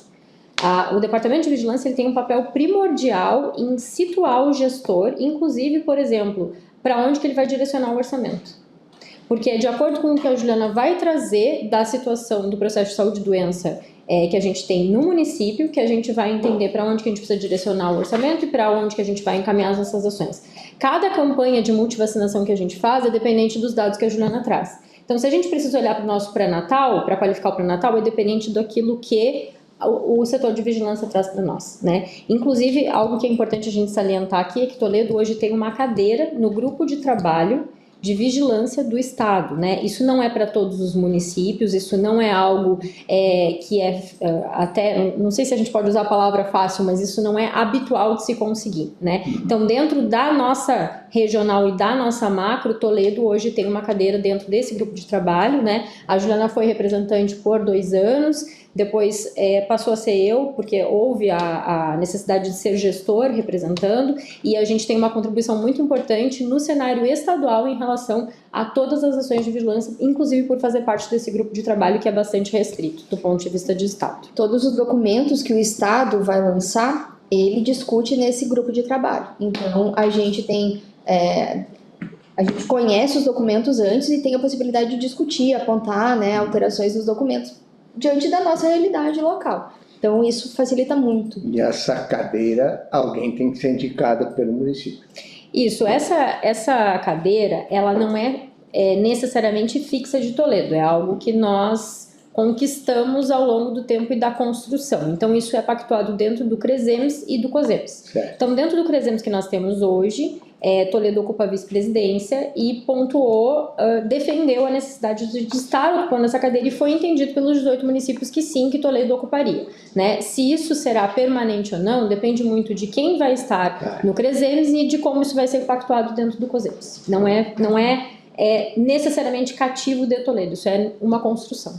O Departamento de Vigilância ele tem um papel primordial em situar o gestor, inclusive, por exemplo, para onde que ele vai direcionar o orçamento. Porque de acordo com o que a Juliana vai trazer da situação do processo de saúde e doença que a gente tem no município, que a gente vai entender para onde que a gente precisa direcionar o orçamento e para onde que a gente vai encaminhar as nossas ações. Cada campanha de multivacinação que a gente faz é dependente dos dados que a Juliana traz. Então, se a gente precisa olhar para o nosso pré-natal, para qualificar o pré-natal, é dependente daquilo que o setor de vigilância traz para nós, né? Inclusive, algo que é importante a gente salientar aqui é que Toledo hoje tem uma cadeira no grupo de trabalho de vigilância do Estado, né? Isso não é para todos os municípios, isso não é algo que até, não sei se a gente pode usar a palavra fácil, mas isso não é habitual de se conseguir, né? Então, dentro da nossa regional e da nossa macro, Toledo hoje tem uma cadeira dentro desse grupo de trabalho, né? A Juliana foi representante por 2 anos, depois passou a ser eu, porque houve a necessidade de ser gestor representando, e a gente tem uma contribuição muito importante no cenário estadual em relação a todas as ações de vigilância, inclusive por fazer parte desse grupo de trabalho que é bastante restrito do ponto de vista de Estado. Todos os documentos que o Estado vai lançar, ele discute nesse grupo de trabalho. Então, a gente tem... a gente conhece os documentos antes e tem a possibilidade de discutir, apontar, né, alterações dos documentos diante da nossa realidade local. Então, isso facilita muito. E essa cadeira, alguém tem que ser indicado pelo município. Isso, essa cadeira, ela não é necessariamente fixa de Toledo, é algo que nós conquistamos ao longo do tempo e da construção. Então, isso é pactuado dentro do CRESEMS e do COSEMS. Certo. Então, dentro do CRESEMS que nós temos hoje, Toledo ocupa a vice-presidência e pontuou, defendeu a necessidade de estar ocupando essa cadeira e foi entendido pelos 18 municípios que sim, que Toledo ocuparia, né? Se isso será permanente ou não, depende muito de quem vai estar no CRESEMS e de como isso vai ser pactuado dentro do COSEMS. Não é necessariamente cativo de Toledo, isso é uma construção.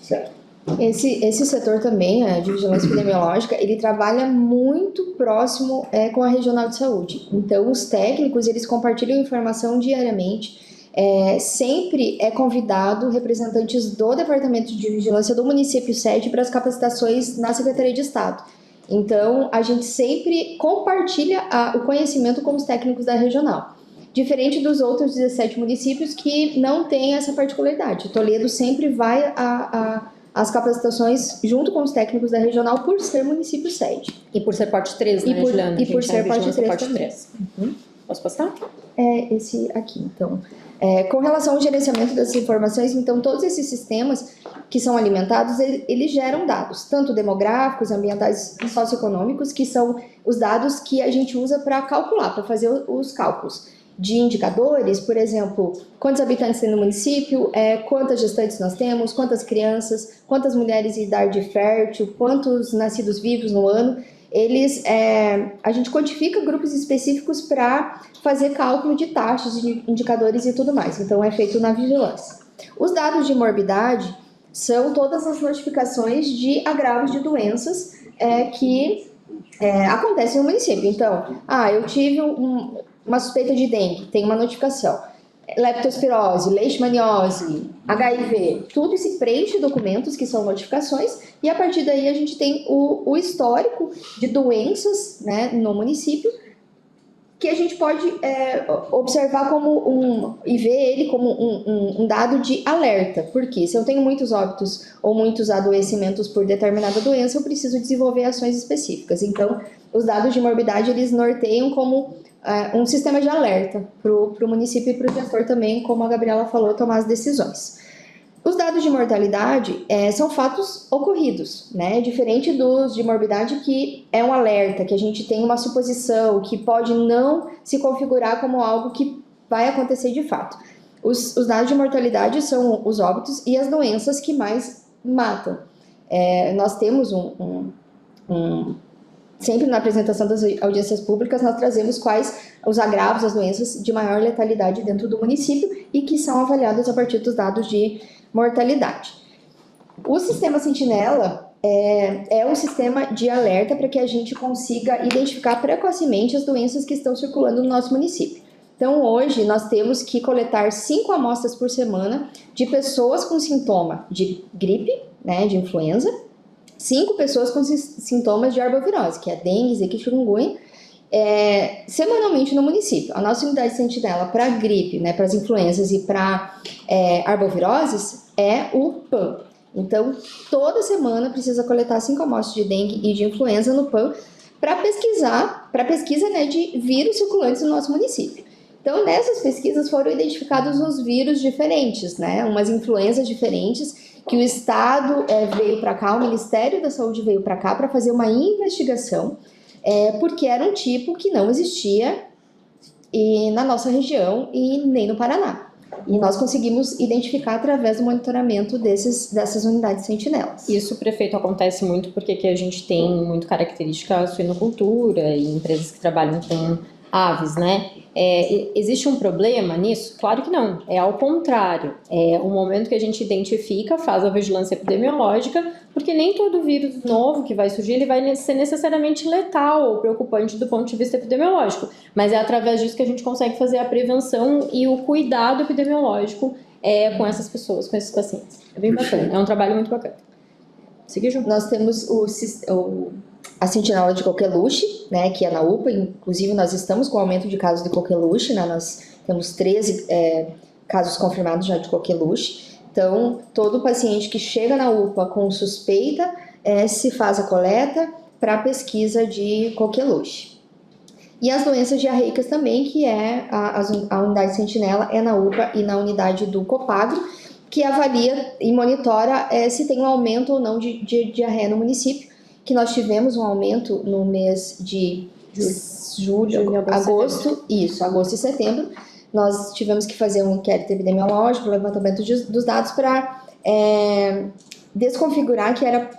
Certo. Esse setor também, de vigilância epidemiológica, ele trabalha muito próximo com a regional de saúde. Então, os técnicos, eles compartilham informação diariamente. Sempre é convidado representantes do Departamento de Vigilância do município sede para as capacitações na Secretaria de Estado. Então, a gente sempre compartilha o conhecimento com os técnicos da regional. Diferente dos outros 17 municípios que não têm essa particularidade. Toledo sempre vai às capacitações junto com os técnicos da regional por ser município sede. E por ser porte 3, né, Juliana? E por ser porte 3 também. 3. Posso passar? Esse aqui, então. Com relação ao gerenciamento dessas informações, então, todos esses sistemas que são alimentados, eles geram dados, tanto demográficos, ambientais e socioeconômicos, que são os dados que a gente usa para calcular, para fazer os cálculos de indicadores, por exemplo, quantos habitantes tem no município, quantas gestantes nós temos, quantas crianças, quantas mulheres em idade fértil, quantos nascidos vivos no ano. A gente codifica grupos específicos para fazer cálculo de taxas, de indicadores e tudo mais. Então, é feito na vigilância. Os dados de morbidade são todas as notificações de agravos de doenças que acontecem no município. Então, eu tive uma suspeita de dengue, tem uma notificação. Leptospirose, leishmaniose, HIV, tudo se preenche documentos que são notificações e a partir daí a gente tem o histórico de doenças, né, no município que a gente pode observar e ver ele como um dado de alerta, porque se eu tenho muitos óbitos ou muitos adoecimentos por determinada doença, eu preciso desenvolver ações específicas. Então, os dados de morbidade, eles norteiam como um sistema de alerta para o município e para o gestor também, como a Gabriela falou, tomar as decisões. Os dados de mortalidade são fatos ocorridos, né? Diferente dos de morbidade, que é um alerta, que a gente tem uma suposição, que pode não se configurar como algo que vai acontecer de fato. Os dados de mortalidade são os óbitos e as doenças que mais matam. Nós temos sempre na apresentação das audiências públicas, nós trazemos quais os agravos, as doenças de maior letalidade dentro do município e que são avaliados a partir dos dados de mortalidade. O sistema Sentinela é um sistema de alerta para que a gente consiga identificar precocemente as doenças que estão circulando no nosso município. Então, hoje, nós temos que coletar 5 amostras por semana de pessoas com sintoma de gripe, né, de influenza, 5 pessoas com sintomas de arbovirose, que é dengue, zika e chikungunya, semanalmente no município. A nossa unidade sentinela para gripe, né, para as influenzas e para arboviroses é o PAN. Então, toda semana precisa coletar 5 amostras de dengue e de influenza no PAN para pesquisa, né, de vírus circulantes no nosso município. Então, nessas pesquisas foram identificados uns vírus diferentes, né, umas influenzas diferentes, que o Estado veio para cá, o Ministério da Saúde veio para cá para fazer uma investigação, porque era um tipo que não existia na nossa região e nem no Paraná. E nós conseguimos identificar através do monitoramento dessas unidades sentinelas. Isso, prefeito, acontece muito porque aqui a gente tem muito característica da suinocultura e empresas que trabalham com aves, né? Existe um problema nisso? Claro que não, é ao contrário. É o momento que a gente identifica, faz a vigilância epidemiológica, porque nem todo vírus novo que vai surgir, ele vai ser necessariamente letal ou preocupante do ponto de vista epidemiológico, mas é através disso que a gente consegue fazer a prevenção e o cuidado epidemiológico com essas pessoas, com esses pacientes. É bem bacana, é um trabalho muito bacana. Seguir junto. Nós temos a sentinela de coqueluche, né, que é na UPA, inclusive nós estamos com aumento de casos de coqueluche, né, nós temos 13 casos confirmados já de coqueluche. Então, todo paciente que chega na UPA com suspeita, se faz a coleta para pesquisa de coqueluche. E as doenças diarreicas também, que a unidade sentinela é na UPA e na unidade do Copagro, que avalia e monitora se tem um aumento ou não de diarreia no município, que nós tivemos um aumento no mês de agosto e setembro. Nós tivemos que fazer um inquérito epidemiológico, levantamento dos dados para desconfigurar que era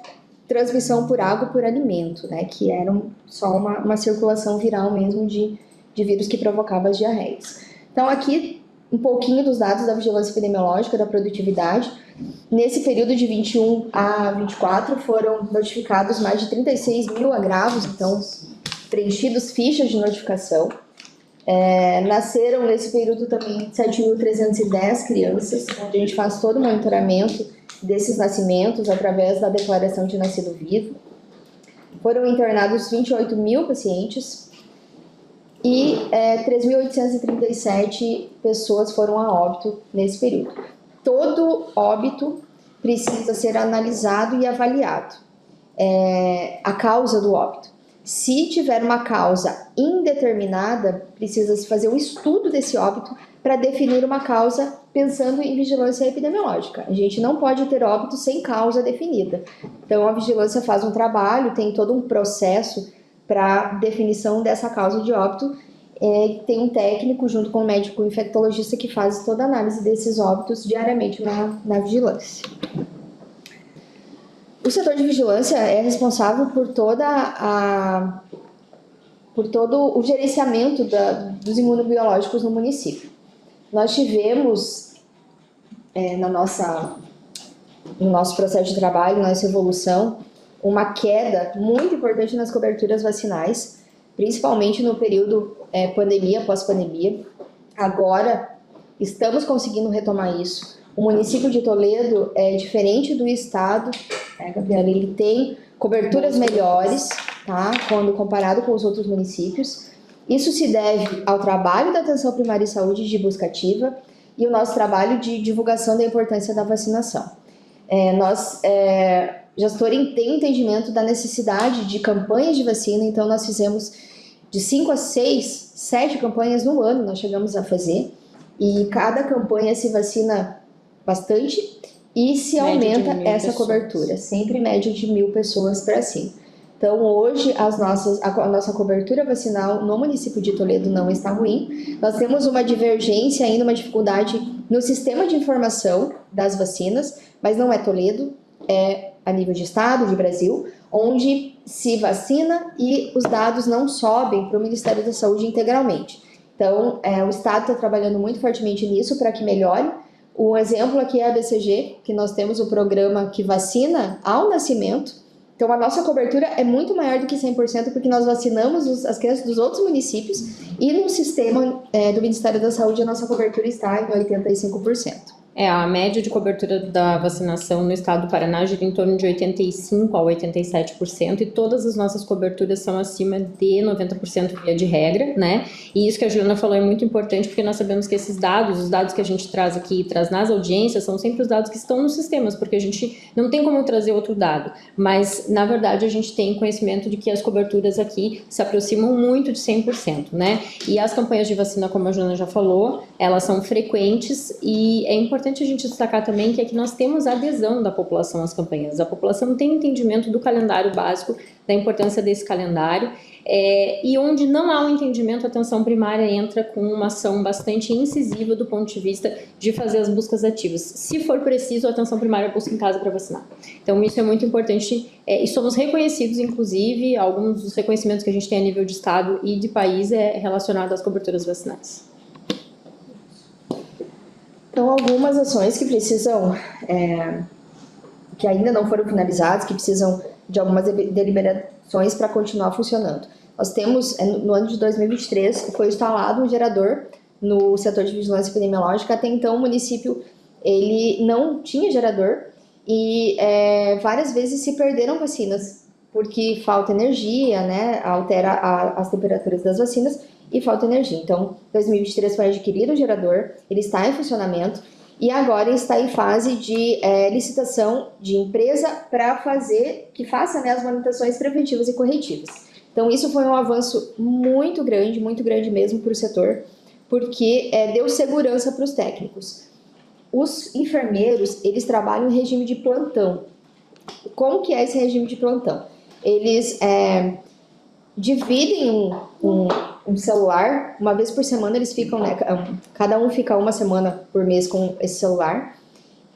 transmissão por água por alimento, né? Que era só uma circulação viral mesmo de vírus que provocava as diarreias. Então, aqui, um pouquinho dos dados da vigilância epidemiológica, da produtividade. Nesse período de 21 a 24 foram notificados mais de 36 mil agravos, então preenchidos fichas de notificação. Nasceram nesse período também 7.310 crianças, onde a gente faz todo o monitoramento desses nascimentos através da declaração de nascido vivo. foram internados 28 mil pacientes e 3.837 pessoas foram a óbito nesse período. Todo óbito precisa ser analisado e avaliado, a causa do óbito. Se tiver uma causa indeterminada, precisa-se fazer um estudo desse óbito para definir uma causa pensando em vigilância epidemiológica. A gente não pode ter óbito sem causa definida. Então, a vigilância faz um trabalho, tem todo um processo para definição dessa causa de óbito. Tem um técnico junto com o médico infectologista que faz toda a análise desses óbitos diariamente na vigilância. O setor de vigilância é responsável por todo o gerenciamento dos imunobiológicos no município. Nós tivemos, no nosso processo de trabalho, nossa evolução, uma queda muito importante nas coberturas vacinais, principalmente no período pandemia, pós-pandemia. Agora, estamos conseguindo retomar isso. O município de Toledo é diferente do estado, Gabriela, ele tem coberturas melhores, tá? Quando comparado com os outros municípios. Isso se deve ao trabalho da atenção primária em saúde de busca ativa e o nosso trabalho de divulgação da importância da vacinação. Gestor tem entendimento da necessidade de campanhas de vacina, então nós fizemos de 5 a 6, 7 campanhas no ano, nós chegamos a fazer, e cada campanha se vacina bastante e se aumenta essa cobertura, sempre média de 1.000 pessoas para cima. Então, hoje, a nossa cobertura vacinal no município de Toledo não está ruim. Nós temos uma divergência ainda, uma dificuldade no sistema de informação das vacinas, mas não é Toledo, é a nível de estado, de Brasil, onde se vacina e os dados não sobem para o Ministério da Saúde integralmente. Então, o estado está trabalhando muito fortemente nisso para que melhore. Um exemplo aqui é a BCG, que nós temos o programa que vacina ao nascimento. Então, a nossa cobertura é muito maior do que 100%, porque nós vacinamos as crianças dos outros municípios e no sistema do Ministério da Saúde a nossa cobertura está em 85%. A média de cobertura da vacinação no estado do Paraná gira em torno de 85% a 87%, e todas as nossas coberturas são acima de 90% via de regra, né? E isso que a Juliana falou é muito importante, porque nós sabemos que esses dados, os dados que a gente traz aqui, traz nas audiências, são sempre os dados que estão nos sistemas, porque a gente não tem como trazer outro dado, mas na verdade a gente tem conhecimento de que as coberturas aqui se aproximam muito de 100%, né? E as campanhas de vacina, como a Juliana já falou, elas são frequentes, e é importante a gente destacar também que aqui nós temos a adesão da população às campanhas. A população tem entendimento do calendário básico, da importância desse calendário, e onde não há um entendimento, a atenção primária entra com uma ação bastante incisiva do ponto de vista de fazer as buscas ativas. Se for preciso, a atenção primária busca em casa para vacinar. Então, isso é muito importante, e somos reconhecidos, inclusive, alguns dos reconhecimentos que a gente tem a nível de estado e de país é relacionado às coberturas vacinais. Então, algumas ações que precisam, que ainda não foram finalizadas, que precisam de algumas deliberações para continuar funcionando. Nós temos, no ano de 2023, foi instalado um gerador no setor de vigilância epidemiológica. Até então, o município ele não tinha gerador e várias vezes se perderam vacinas, porque falta energia, né, altera as temperaturas das vacinas, e falta energia. Então, em 2023 foi adquirido o gerador, ele está em funcionamento e agora está em fase de licitação de empresa para que faça, né, as manutenções preventivas e corretivas. Então, isso foi um avanço muito grande mesmo para o setor, porque deu segurança para os técnicos. Os enfermeiros, eles trabalham em regime de plantão. Como que é esse regime de plantão? Eles dividem um celular, uma vez por semana eles ficam, né, cada um fica uma semana por mês com esse celular,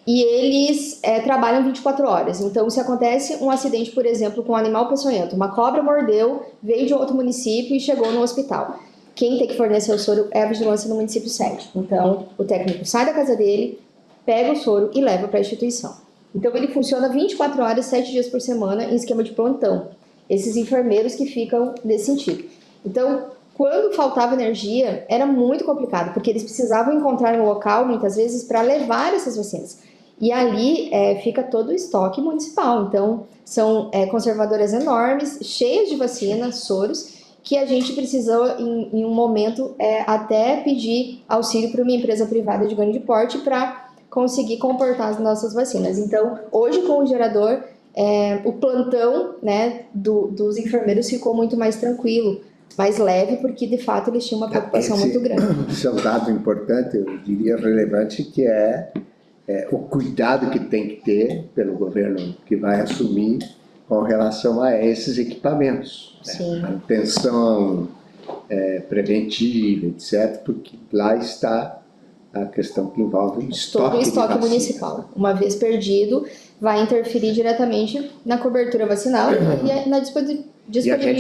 e eles trabalham 24 horas. Então, se acontece um acidente, por exemplo, com um animal peçonhento, uma cobra mordeu, veio de outro município e chegou no hospital, quem tem que fornecer o soro é a vigilância no município sede. Então, o técnico sai da casa dele, pega o soro e leva para a instituição. Então, ele funciona 24 horas, 7 dias por semana, em esquema de plantão. Esses enfermeiros que ficam nesse sentido. Então, quando faltava energia, era muito complicado, porque eles precisavam encontrar um local, muitas vezes, para levar essas vacinas. e ali fica todo o estoque municipal. Então, são conservadoras enormes, cheias de vacinas, soros, que a gente precisou, em um momento, até pedir auxílio para uma empresa privada de grande porte para conseguir comportar as nossas vacinas. Então, hoje, com o gerador, o plantão, né, dos enfermeiros ficou muito mais tranquilo, mais leve, porque, de fato, eles tinham uma preocupação muito grande. Esse é um dado importante, eu diria relevante, que é o cuidado que tem que ter pelo governo que vai assumir com relação a esses equipamentos. Sim. Manutenção preventiva, etc., porque lá está a questão que envolve o estoque todo o estoque de vacina. municipal. Uma vez perdido, vai interferir diretamente na cobertura vacinal e na disponibilidade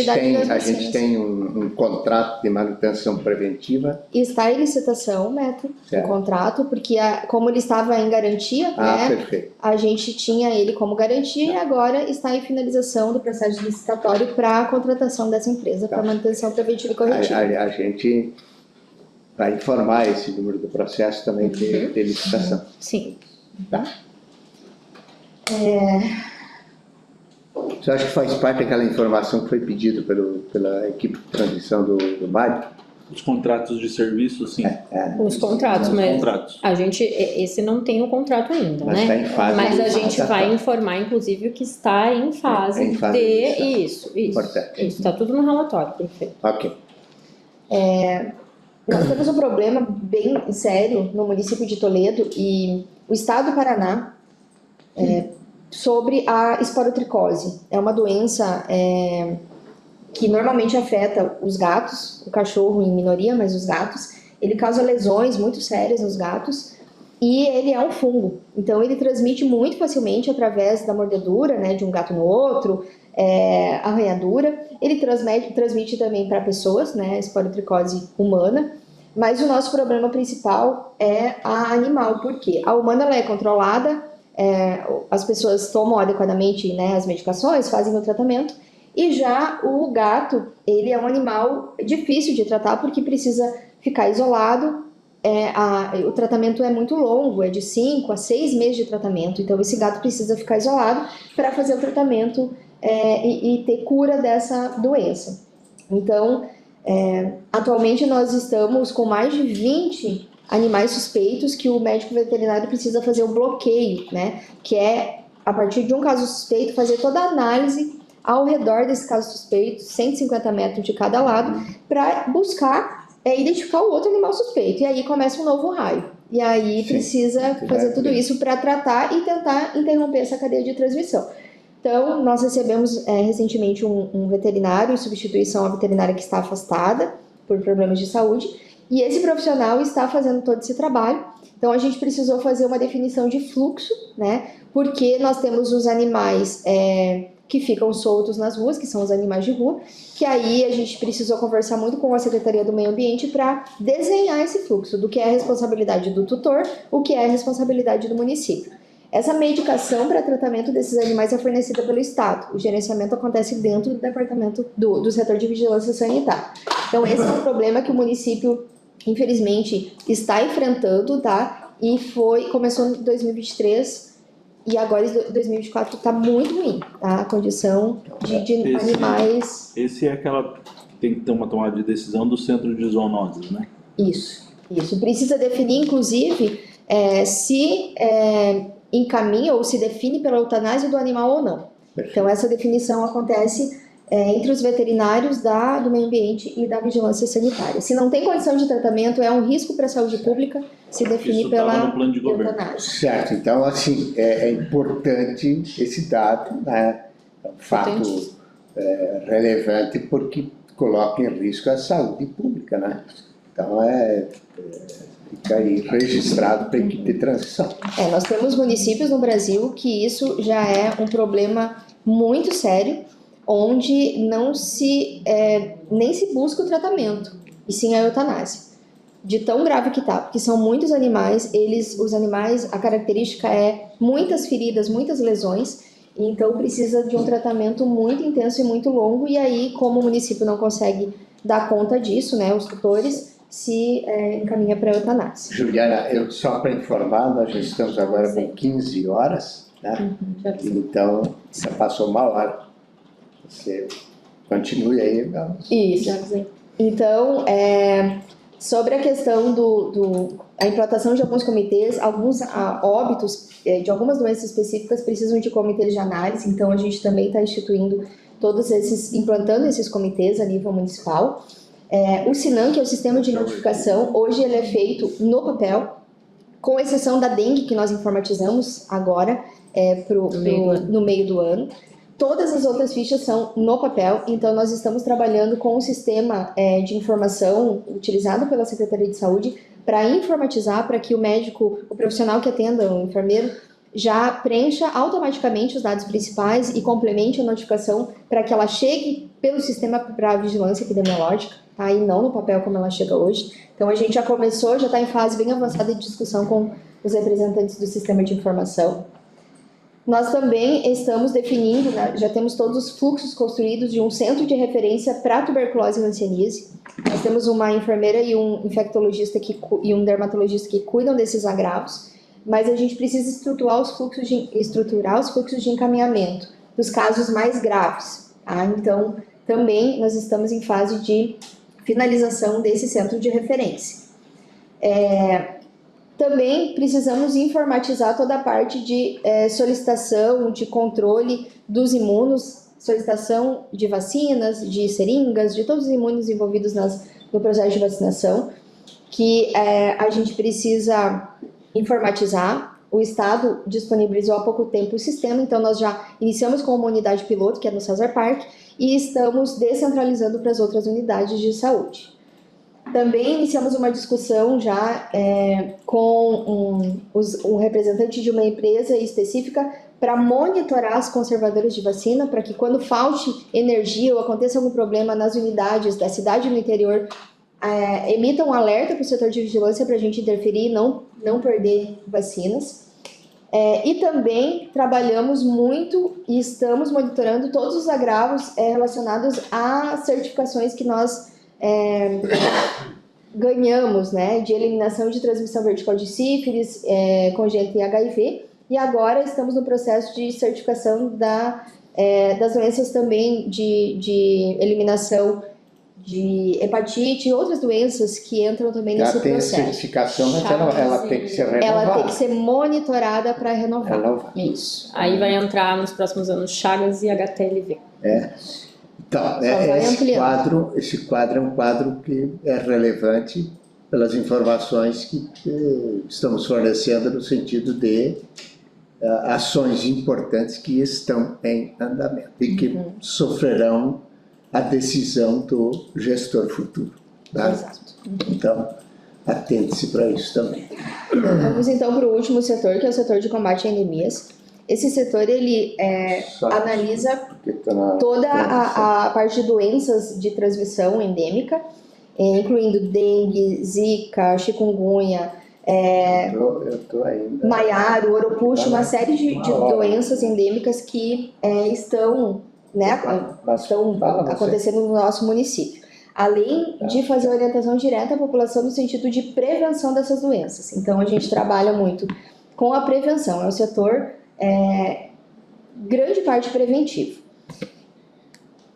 das A vacinas. gente tem um contrato de manutenção preventiva. Está em licitação, Neto, o contrato, porque como ele estava em garantia, né, Perfeito. a gente tinha ele como garantia e agora está em finalização do processo licitatório para a contratação dessa empresa para manutenção preventiva e corretiva. A gente vai informar esse número do processo também de licitação. Sim. Tá? Você acha que faz parte daquela informação que foi pedida pela equipe de transmissão do MAD? Os contratos de serviço, sim. Os contratos, Os mas contratos. a gente, esse não tem o contrato ainda, Mas né? está em fase Mas de a gente licitação. vai informar, inclusive, o que está em fase, Em fase de licitação. isso. Importante. Isso, está tudo no relatório, perfeito. Ok. Nós temos um problema bem sério no município de Toledo e o estado do Paraná sobre a esporotricose. É uma doença que normalmente afeta os gatos, o cachorro em minoria, mas os gatos. Ele causa lesões muito sérias nos gatos e ele é um fungo. Então ele transmite muito facilmente através da mordedura, né, de um gato no outro, arranhadura. Ele transmite também para pessoas, né, esporotricose humana. Mas o nosso problema principal é a animal, porque a humana ela é controlada, as pessoas tomam adequadamente, né, as medicações, fazem o tratamento, e já o gato, ele é um animal difícil de tratar porque precisa ficar isolado, o tratamento é muito longo, é de 5 a 6 meses de tratamento, então esse gato precisa ficar isolado para fazer o tratamento e ter cura dessa doença. Então, atualmente nós estamos com mais de 20 animais suspeitos que o médico veterinário precisa fazer o bloqueio, né? Que é, a partir de um caso suspeito, fazer toda a análise ao redor desse caso suspeito, 150 metros de cada lado, para buscar identificar o outro animal suspeito. E aí começa um novo raio. E aí precisa fazer tudo isso para tratar e tentar interromper essa cadeia de transmissão. Então, nós recebemos recentemente um veterinário em substituição à veterinária que está afastada por problemas de saúde, e esse profissional está fazendo todo esse trabalho. Então, a gente precisou fazer uma definição de fluxo, né? Porque nós temos os animais que ficam soltos nas ruas, que são os animais de rua, que aí a gente precisou conversar muito com a Secretaria do Meio Ambiente para desenhar esse fluxo, do que é a responsabilidade do tutor, o que é a responsabilidade do município. Essa medicação para tratamento desses animais é fornecida pelo Estado. O gerenciamento acontece dentro do departamento do setor de vigilância sanitária. Então, esse é um problema que o município, infelizmente, está enfrentando, tá? E começou em 2023 e agora em 2024 está muito ruim, tá? A condição de animais... Esse é aquela que tem que ter uma tomada de decisão do centro de zoonoses, né? Isso. Precisa definir, inclusive, se encaminha ou se define pela eutanásia do animal ou não. Então, essa definição acontece entre os veterinários do meio ambiente e da vigilância sanitária. Se não tem condição de tratamento, é um risco para a saúde pública se definir pela no plano de governo. eutanásia. Certo, então assim, é importante esse dado, né? É um fato relevante porque coloca em risco a saúde pública, né? Então fica aí registrado para a equipe de transição. Nós temos municípios no Brasil que isso já é um problema muito sério, onde não nem se busca o tratamento, e sim a eutanásia. De tão grave que está, porque são muitos animais, os animais, a característica é muitas feridas, muitas lesões, então precisa de um tratamento muito intenso e muito longo, e aí, como o município não consegue dar conta disso, né, os tutores, se encaminha para a eutanásia. Juliana, só para informar, nós já estamos agora com 15 horas, né? Então, já passou uma hora. Você continue aí, vamos. Isso. Então, sobre a questão a implantação de alguns comitês, alguns óbitos de algumas doenças específicas precisam de comitês de análise, então a gente também está instituindo implantando esses comitês a nível municipal. O SINAM, que é o Sistema de Notificação, hoje ele é feito no papel, com exceção da dengue, que nós informatizamos agora no meio do ano. Todas as outras fichas são no papel, então nós estamos trabalhando com um sistema de informação utilizado pela Secretaria de Saúde para informatizar, para que o médico, o profissional que atenda, o enfermeiro, já preencha automaticamente os dados principais e complemente a notificação para que ela chegue pelo sistema para a vigilância epidemiológica, tá? E não no papel como ela chega hoje. Então a gente já começou, já está em fase bem avançada de discussão com os representantes do sistema de informação. Nós também estamos definindo, né, já temos todos os fluxos construídos de um centro de referência para tuberculose e hanseníase. Nós temos uma enfermeira e um infectologista e um dermatologista que cuidam desses agravos, mas a gente precisa estruturar os fluxos de encaminhamento dos casos mais graves. Tá? Então, também nós estamos em fase de finalização desse centro de referência. Também precisamos informatizar toda a parte de solicitação, de controle dos imunos, solicitação de vacinas, de seringas, de todos os imunos envolvidos no processo de vacinação, que a gente precisa informatizar. O Estado disponibilizou há pouco tempo o sistema, então nós já iniciamos com uma unidade piloto, que é no César Parque, e estamos descentralizando para as outras unidades de saúde. Também iniciamos uma discussão já com um representante de uma empresa específica para monitorar as conservadoras de vacina, para que quando falte energia ou aconteça algum problema nas unidades da cidade no interior, emitam um alerta para o setor de vigilância para a gente interferir e não perder vacinas. E também trabalhamos muito e estamos monitorando todos os agravos relacionados a certificações que nós ganhamos, né, de eliminação de transmissão vertical de sífilis, congênita e HIV, e agora estamos no processo de certificação das doenças também de eliminação de hepatite e outras doenças que entram também nesse processo. Já tem certificação, mas ela tem que ser renovada. Ela tem que ser monitorada para renovar. Isso. Aí vai entrar nos próximos anos Chagas e HTLV. Então, esse quadro é um quadro que é relevante pelas informações que estamos fornecendo no sentido de ações importantes que estão em andamento e que sofrerão a decisão do gestor futuro. Tá? Exato. Então, atente-se para isso também. Vamos então para o último setor, que é o setor de combate a endemias. Esse setor, ele analisa toda a parte de doenças de transmissão endêmica, incluindo dengue, zika, chikungunya, maiaro, oropuxo, uma série de doenças endêmicas que estão acontecendo no nosso município. Além de fazer orientação direta à população no sentido de prevenção dessas doenças. Então, a gente trabalha muito com a prevenção, é o setor grande parte preventivo.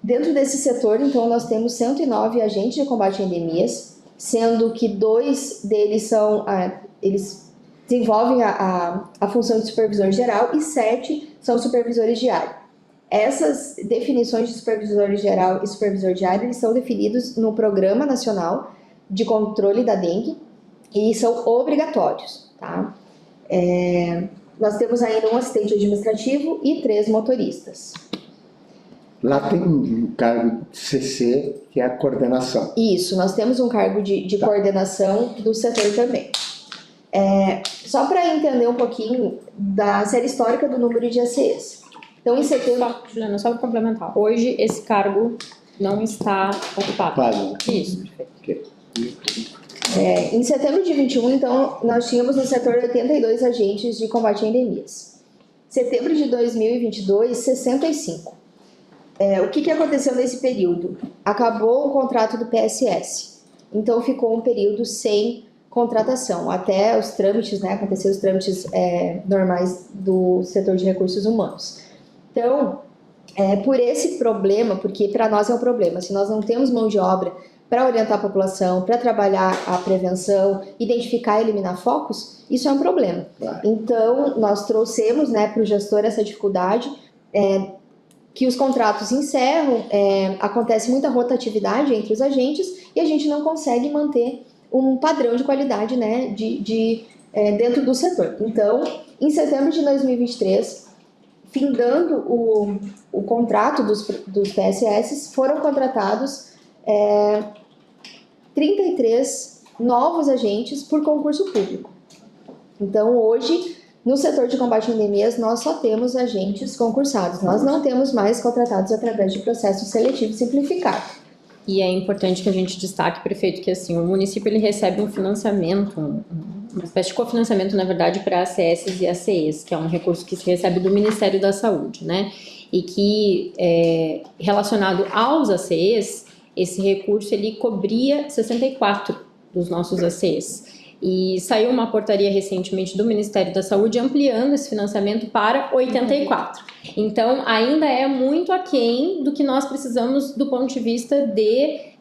Dentro desse setor, então, nós temos 109 agentes de combate a endemias, sendo que 2 deles eles desenvolvem a função de supervisor geral e 7 são supervisores de área. Essas definições de supervisor geral e supervisor de área, eles são definidos no Programa Nacional de Controle da Dengue e são obrigatórios, tá? Nós temos ainda um assistente administrativo e 3 motoristas. Lá tem um cargo de CC, que é a coordenação. Isso, nós temos um cargo de coordenação do setor também. Só para entender um pouquinho da série histórica do número de ACEs. Então, em setembro... Juliana, só para complementar. Hoje, esse cargo não está ocupado. Isso, perfeito. Em setembro de 21, então, nós tínhamos no setor 82 agentes de combate a endemias. Setembro de 2022, 65. O que aconteceu nesse período? Acabou o contrato do PSS. então ficou um período sem contratação, até os trâmites, né, acontecer os trâmites normais do setor de recursos humanos. Então, por esse problema, porque para nós é um problema, se nós não temos mão de obra para orientar a população, para trabalhar a prevenção, identificar e eliminar focos, isso é um problema. Claro. Então, nós trouxemos, né, para o gestor essa dificuldade, que os contratos encerram, acontece muita rotatividade entre os agentes e a gente não consegue manter um padrão de qualidade, né, dentro do setor. Então, em setembro de 2023, findando o contrato dos PSS, foram contratados 33 novos agentes por concurso público. Então, hoje, no setor de combate a endemias, nós só temos agentes concursados. Nós não temos mais contratados através de processo seletivo simplificado. E é importante que a gente destaque, prefeito, que assim, o município ele recebe um financiamento, uma espécie de cofinanciamento, na verdade, para ACS e ACEs, que é um recurso que se recebe do Ministério da Saúde, né? E que, relacionado aos ACEs, esse recurso ele cobria 64 dos nossos ACEs. E saiu uma portaria recentemente do Ministério da Saúde ampliando esse financiamento para 84. Então, ainda é muito aquém do que nós precisamos do ponto de vista de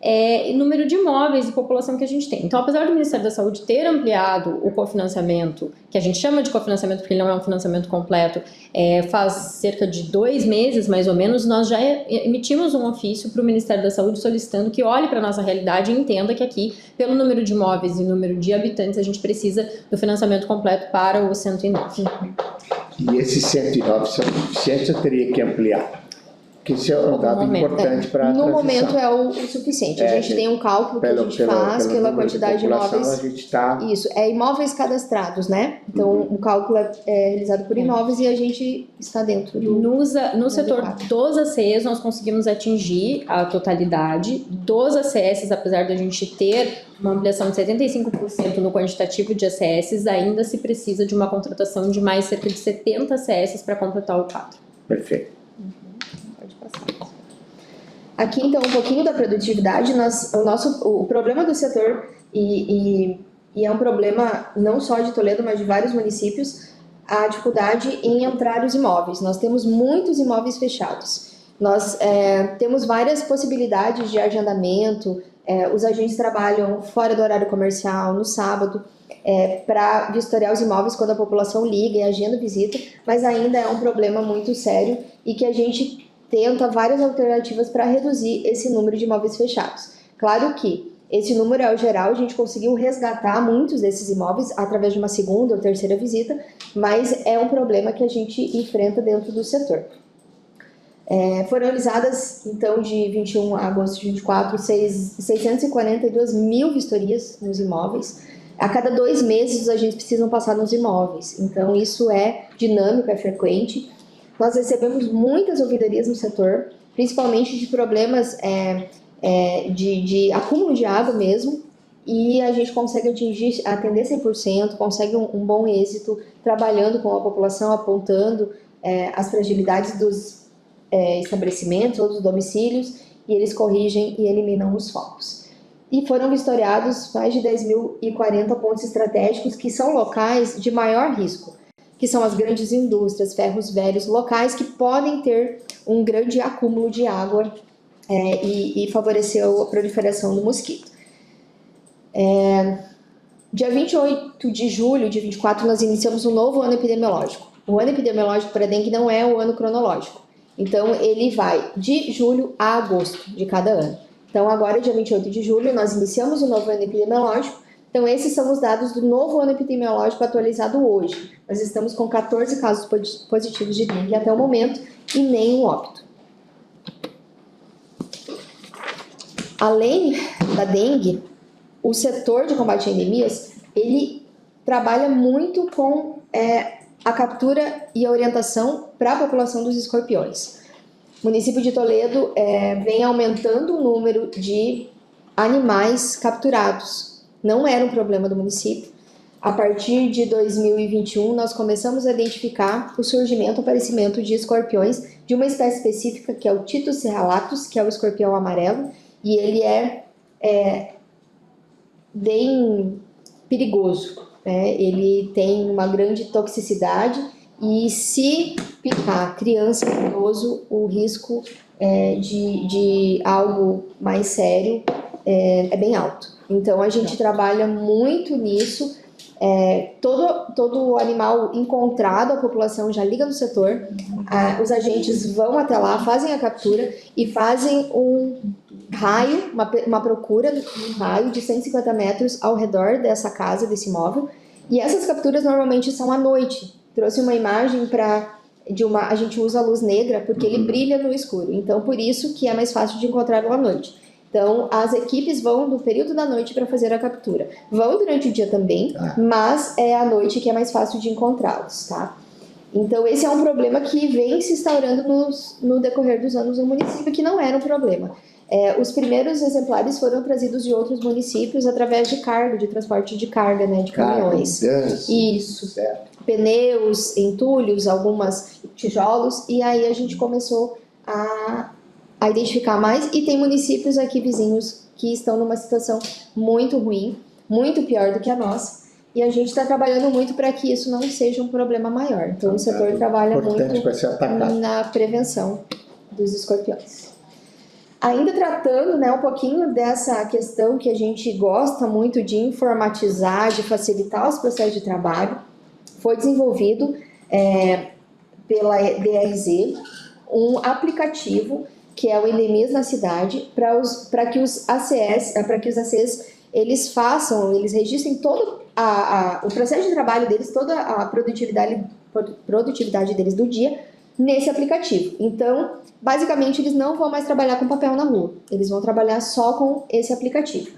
número de imóveis e população que a gente tem. Então, apesar do Ministério da Saúde ter ampliado o cofinanciamento, que a gente chama de cofinanciamento porque ele não é um financiamento completo, faz cerca de 2 meses, mais ou menos, nós já emitimos um ofício para o Ministério da Saúde solicitando que olhe para a nossa realidade e entenda que aqui, pelo número de imóveis e número de habitantes, a gente precisa do financiamento completo para o 109. E esses 109 são suficientes, eu teria que ampliar? Porque isso é um dado importante para a No transição. momento é o suficiente. A gente tem um cálculo que a gente faz pela quantidade de imóveis. A gente tá... Isso, imóveis cadastrados, né? Então, o cálculo é realizado por imóveis e a gente está dentro do... No setor dos ACEs, nós conseguimos atingir a totalidade dos ACS, apesar de a gente ter uma ampliação de 75% no quantitativo de ACS, ainda se precisa de uma contratação de mais cerca de 70 ACS para completar o quadro. Perfeito. Aqui, então, um pouquinho da produtividade. O problema do setor, e é um problema não só de Toledo, mas de vários municípios, a dificuldade em entrar os imóveis. Nós temos muitos imóveis fechados. Nós temos várias possibilidades de agendamento, os agentes trabalham fora do horário comercial, no sábado, para vistoriar os imóveis quando a população liga e agenda visita, mas ainda é um problema muito sério e que a gente tenta várias alternativas para reduzir esse número de imóveis fechados. Claro que esse número é o geral, a gente conseguiu resgatar muitos desses imóveis através de uma segunda ou terceira visita, mas é um problema que a gente enfrenta dentro do setor. Foram realizadas, então, de 21 a agosto de 24, 642 mil vistorias nos imóveis. A cada 2 meses, os agentes precisam passar nos imóveis, então isso é dinâmico, é frequente. Nós recebemos muitas ouvidorias no setor, principalmente de problemas de acúmulo de água mesmo, e a gente consegue atender 100%, consegue um bom êxito, trabalhando com a população, apontando as fragilidades dos estabelecimentos ou dos domicílios, e eles corrigem e eliminam os focos. E foram vistoriados mais de 10.040 pontos estratégicos, que são locais de maior risco, que são as grandes indústrias, ferros velhos, locais que podem ter um grande acúmulo de água e favorecer a proliferação do mosquito. Dia 28 de julho de 24, nós iniciamos um novo ano epidemiológico. O ano epidemiológico para dengue não é o ano cronológico. Então, ele vai de julho a agosto de cada ano. Então, agora, dia 28 de julho, nós iniciamos o novo ano epidemiológico. Então, esses são os dados do novo ano epidemiológico atualizado hoje. Nós estamos com 14 casos positivos de dengue até o momento e nenhum óbito. Além da dengue, o setor de combate a endemias, ele trabalha muito com a captura e a orientação para a população dos escorpiões. O município de Toledo vem aumentando o número de animais capturados. Não era um problema do município. A partir de 2021, nós começamos a identificar o surgimento, o aparecimento de escorpiões de uma espécie específica, que é o Titus serralatus, que é o escorpião amarelo, e ele bem perigoso, né? Ele tem uma grande toxicidade e se picar criança e idoso, o risco de algo mais sério é bem alto. Então a gente trabalha muito nisso. Todo animal encontrado, a população já liga no setor, os agentes vão até lá, fazem a captura e fazem um raio, uma procura, um raio de 150 metros ao redor dessa casa, desse imóvel, e essas capturas normalmente são à noite. Trouxe uma imagem a gente usa a luz negra porque ele brilha no escuro, então por isso que é mais fácil de encontrá-lo à noite. Então, as equipes vão no período da noite para fazer a captura. Vão durante o dia também, mas é à noite que é mais fácil de encontrá-los, tá? Então, esse é um problema que vem se instaurando no decorrer dos anos no município, que não era um problema. Os primeiros exemplares foram trazidos de outros municípios através de carga, de transporte de carga, né, de caminhões. Isso. Certo. Pneus, entulhos, algumas tijolos, e aí a gente começou a identificar mais, e tem municípios aqui vizinhos que estão numa situação muito ruim, muito pior do que a nossa, e a gente está trabalhando muito para que isso não seja um problema maior. Então o setor trabalha muito na prevenção dos escorpiões. Ainda tratando, né, um pouquinho dessa questão que a gente gosta muito de informatizar, de facilitar os processos de trabalho, foi desenvolvido pela DRZ um aplicativo que é o Endemis na Cidade, para que os ACs eles registrem todo o processo de trabalho deles, toda a produtividade deles do dia nesse aplicativo. Então, basicamente, eles não vão mais trabalhar com papel na rua, eles vão trabalhar só com esse aplicativo.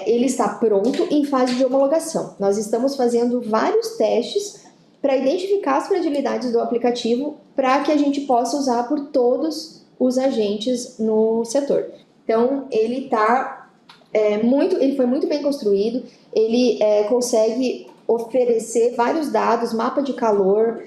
Ele está pronto em fase de homologação. Nós estamos fazendo vários testes para identificar as fragilidades do aplicativo para que a gente possa usar por todos os agentes no setor. Então, ele foi muito bem construído, ele consegue oferecer vários dados, mapa de calor,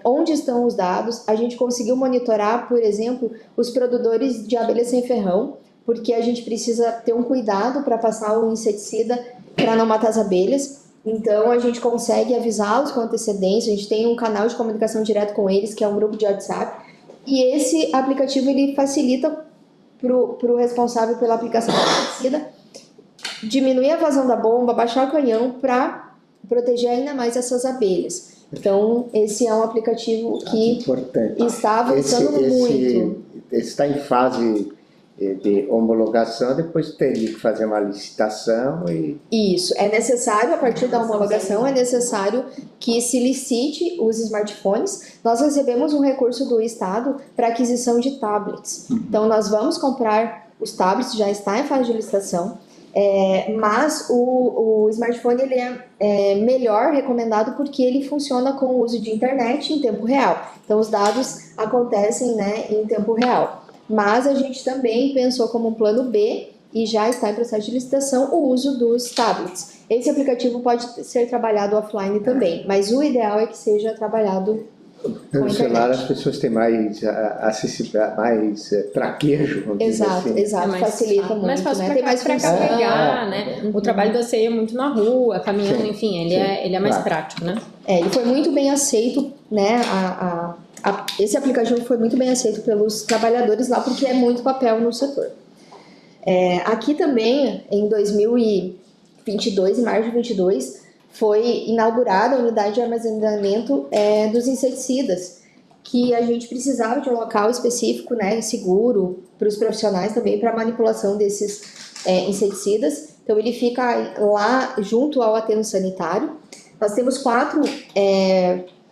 onde estão os dados. A gente conseguiu monitorar, por exemplo, os produtores de abelha sem ferrão, porque a gente precisa ter um cuidado para passar o inseticida para não matar as abelhas. Então, a gente consegue avisá-los com antecedência, a gente tem um canal de comunicação direto com eles, que é um grupo de WhatsApp, e esse aplicativo ele facilita para o responsável pela aplicação do inseticida diminuir a vazão da bomba, baixar o canhão para proteger ainda mais essas abelhas. Então, esse é um aplicativo que está avançando muito. Esse está em fase de homologação, depois teria que fazer uma licitação e... Isso, é necessário, a partir da homologação, é necessário que se licite os smartphones. Nós recebemos um recurso do Estado para aquisição de tablets. Então, nós vamos comprar os tablets, já está em fase de licitação, mas o smartphone ele é melhor recomendado porque ele funciona com o uso de internet em tempo real. Então, os dados acontecem, né, em tempo real. Mas a gente também pensou como um plano B, e já está em processo de licitação, o uso dos tablets. Esse aplicativo pode ser trabalhado offline também, mas o ideal é que seja trabalhado no celular. As pessoas têm mais acessibilidade, mais traquejo, vamos dizer assim. Exato, facilita muito, mais fácil, né? Tem mais para carregar, né? O trabalho da CEI é muito na rua, caminhando, enfim, ele é mais prático, né? Ele foi muito bem aceito, né? Esse aplicativo foi muito bem aceito pelos trabalhadores lá, porque é muito papel no setor. Aqui também, em 2022, em março de 2022, foi inaugurada a unidade de armazenamento dos inseticidas, que a gente precisava de um local específico, né, seguro, para os profissionais também, para a manipulação desses inseticidas. Então, ele fica lá junto ao aterro sanitário. Nós temos 4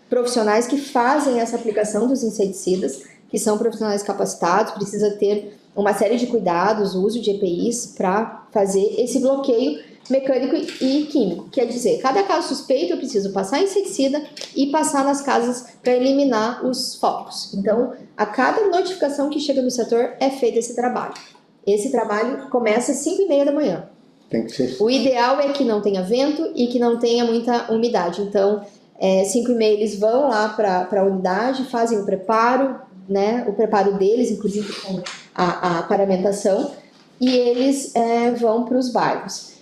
profissionais que fazem essa aplicação dos inseticidas, que são profissionais capacitados, precisa ter uma série de cuidados, o uso de EPIs para fazer esse bloqueio mecânico e químico. Quer dizer, cada caso suspeito eu preciso passar inseticida e passar nas casas para eliminar os focos. Então, a cada notificação que chega no setor é feito esse trabalho. Esse trabalho começa às 5h30 da manhã. Tem que ser... O ideal é que não tenha vento e que não tenha muita umidade. Então, 5h30 eles vão lá para a unidade, fazem o preparo, né? O preparo deles, inclusive com a paramentação, e eles vão para os bairros.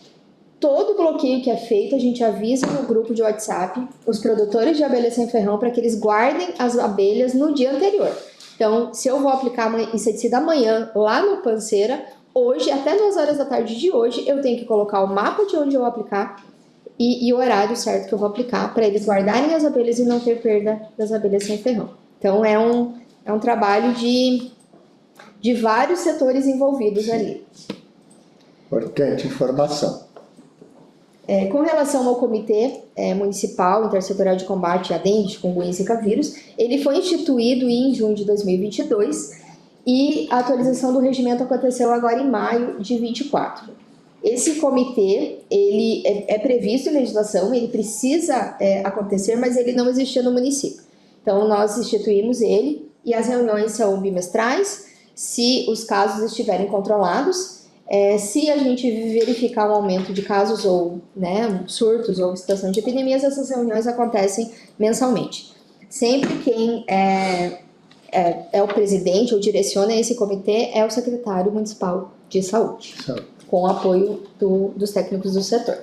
todo bloqueio que é feito, a gente avisa no grupo de WhatsApp os produtores de abelha sem ferrão para que eles guardem as abelhas no dia anterior. Então, se eu vou aplicar inseticida amanhã lá no Panceira, hoje, até 2 horas da tarde de hoje, eu tenho que colocar o mapa de onde eu vou aplicar e o horário certo que eu vou aplicar para eles guardarem as abelhas e não ter perda das abelhas sem ferrão. Então, é um trabalho de vários setores envolvidos ali. Importante informação. Com relação ao Comitê Municipal Intersetorial de Combate à Dengue, Chikungunya e Zika vírus, ele foi instituído em junho de 2022 e a atualização do regimento aconteceu agora em maio de 24. Esse comitê, ele é previsto em legislação, ele precisa acontecer, mas ele não existia no município. Então, nós instituímos ele e as reuniões são bimestrais, se os casos estiverem controlados. Se a gente verificar um aumento de casos ou surtos ou situação de epidemias, essas reuniões acontecem mensalmente. Sempre quem é o presidente ou direciona esse comitê é o secretário municipal de saúde, com o apoio dos técnicos do setor.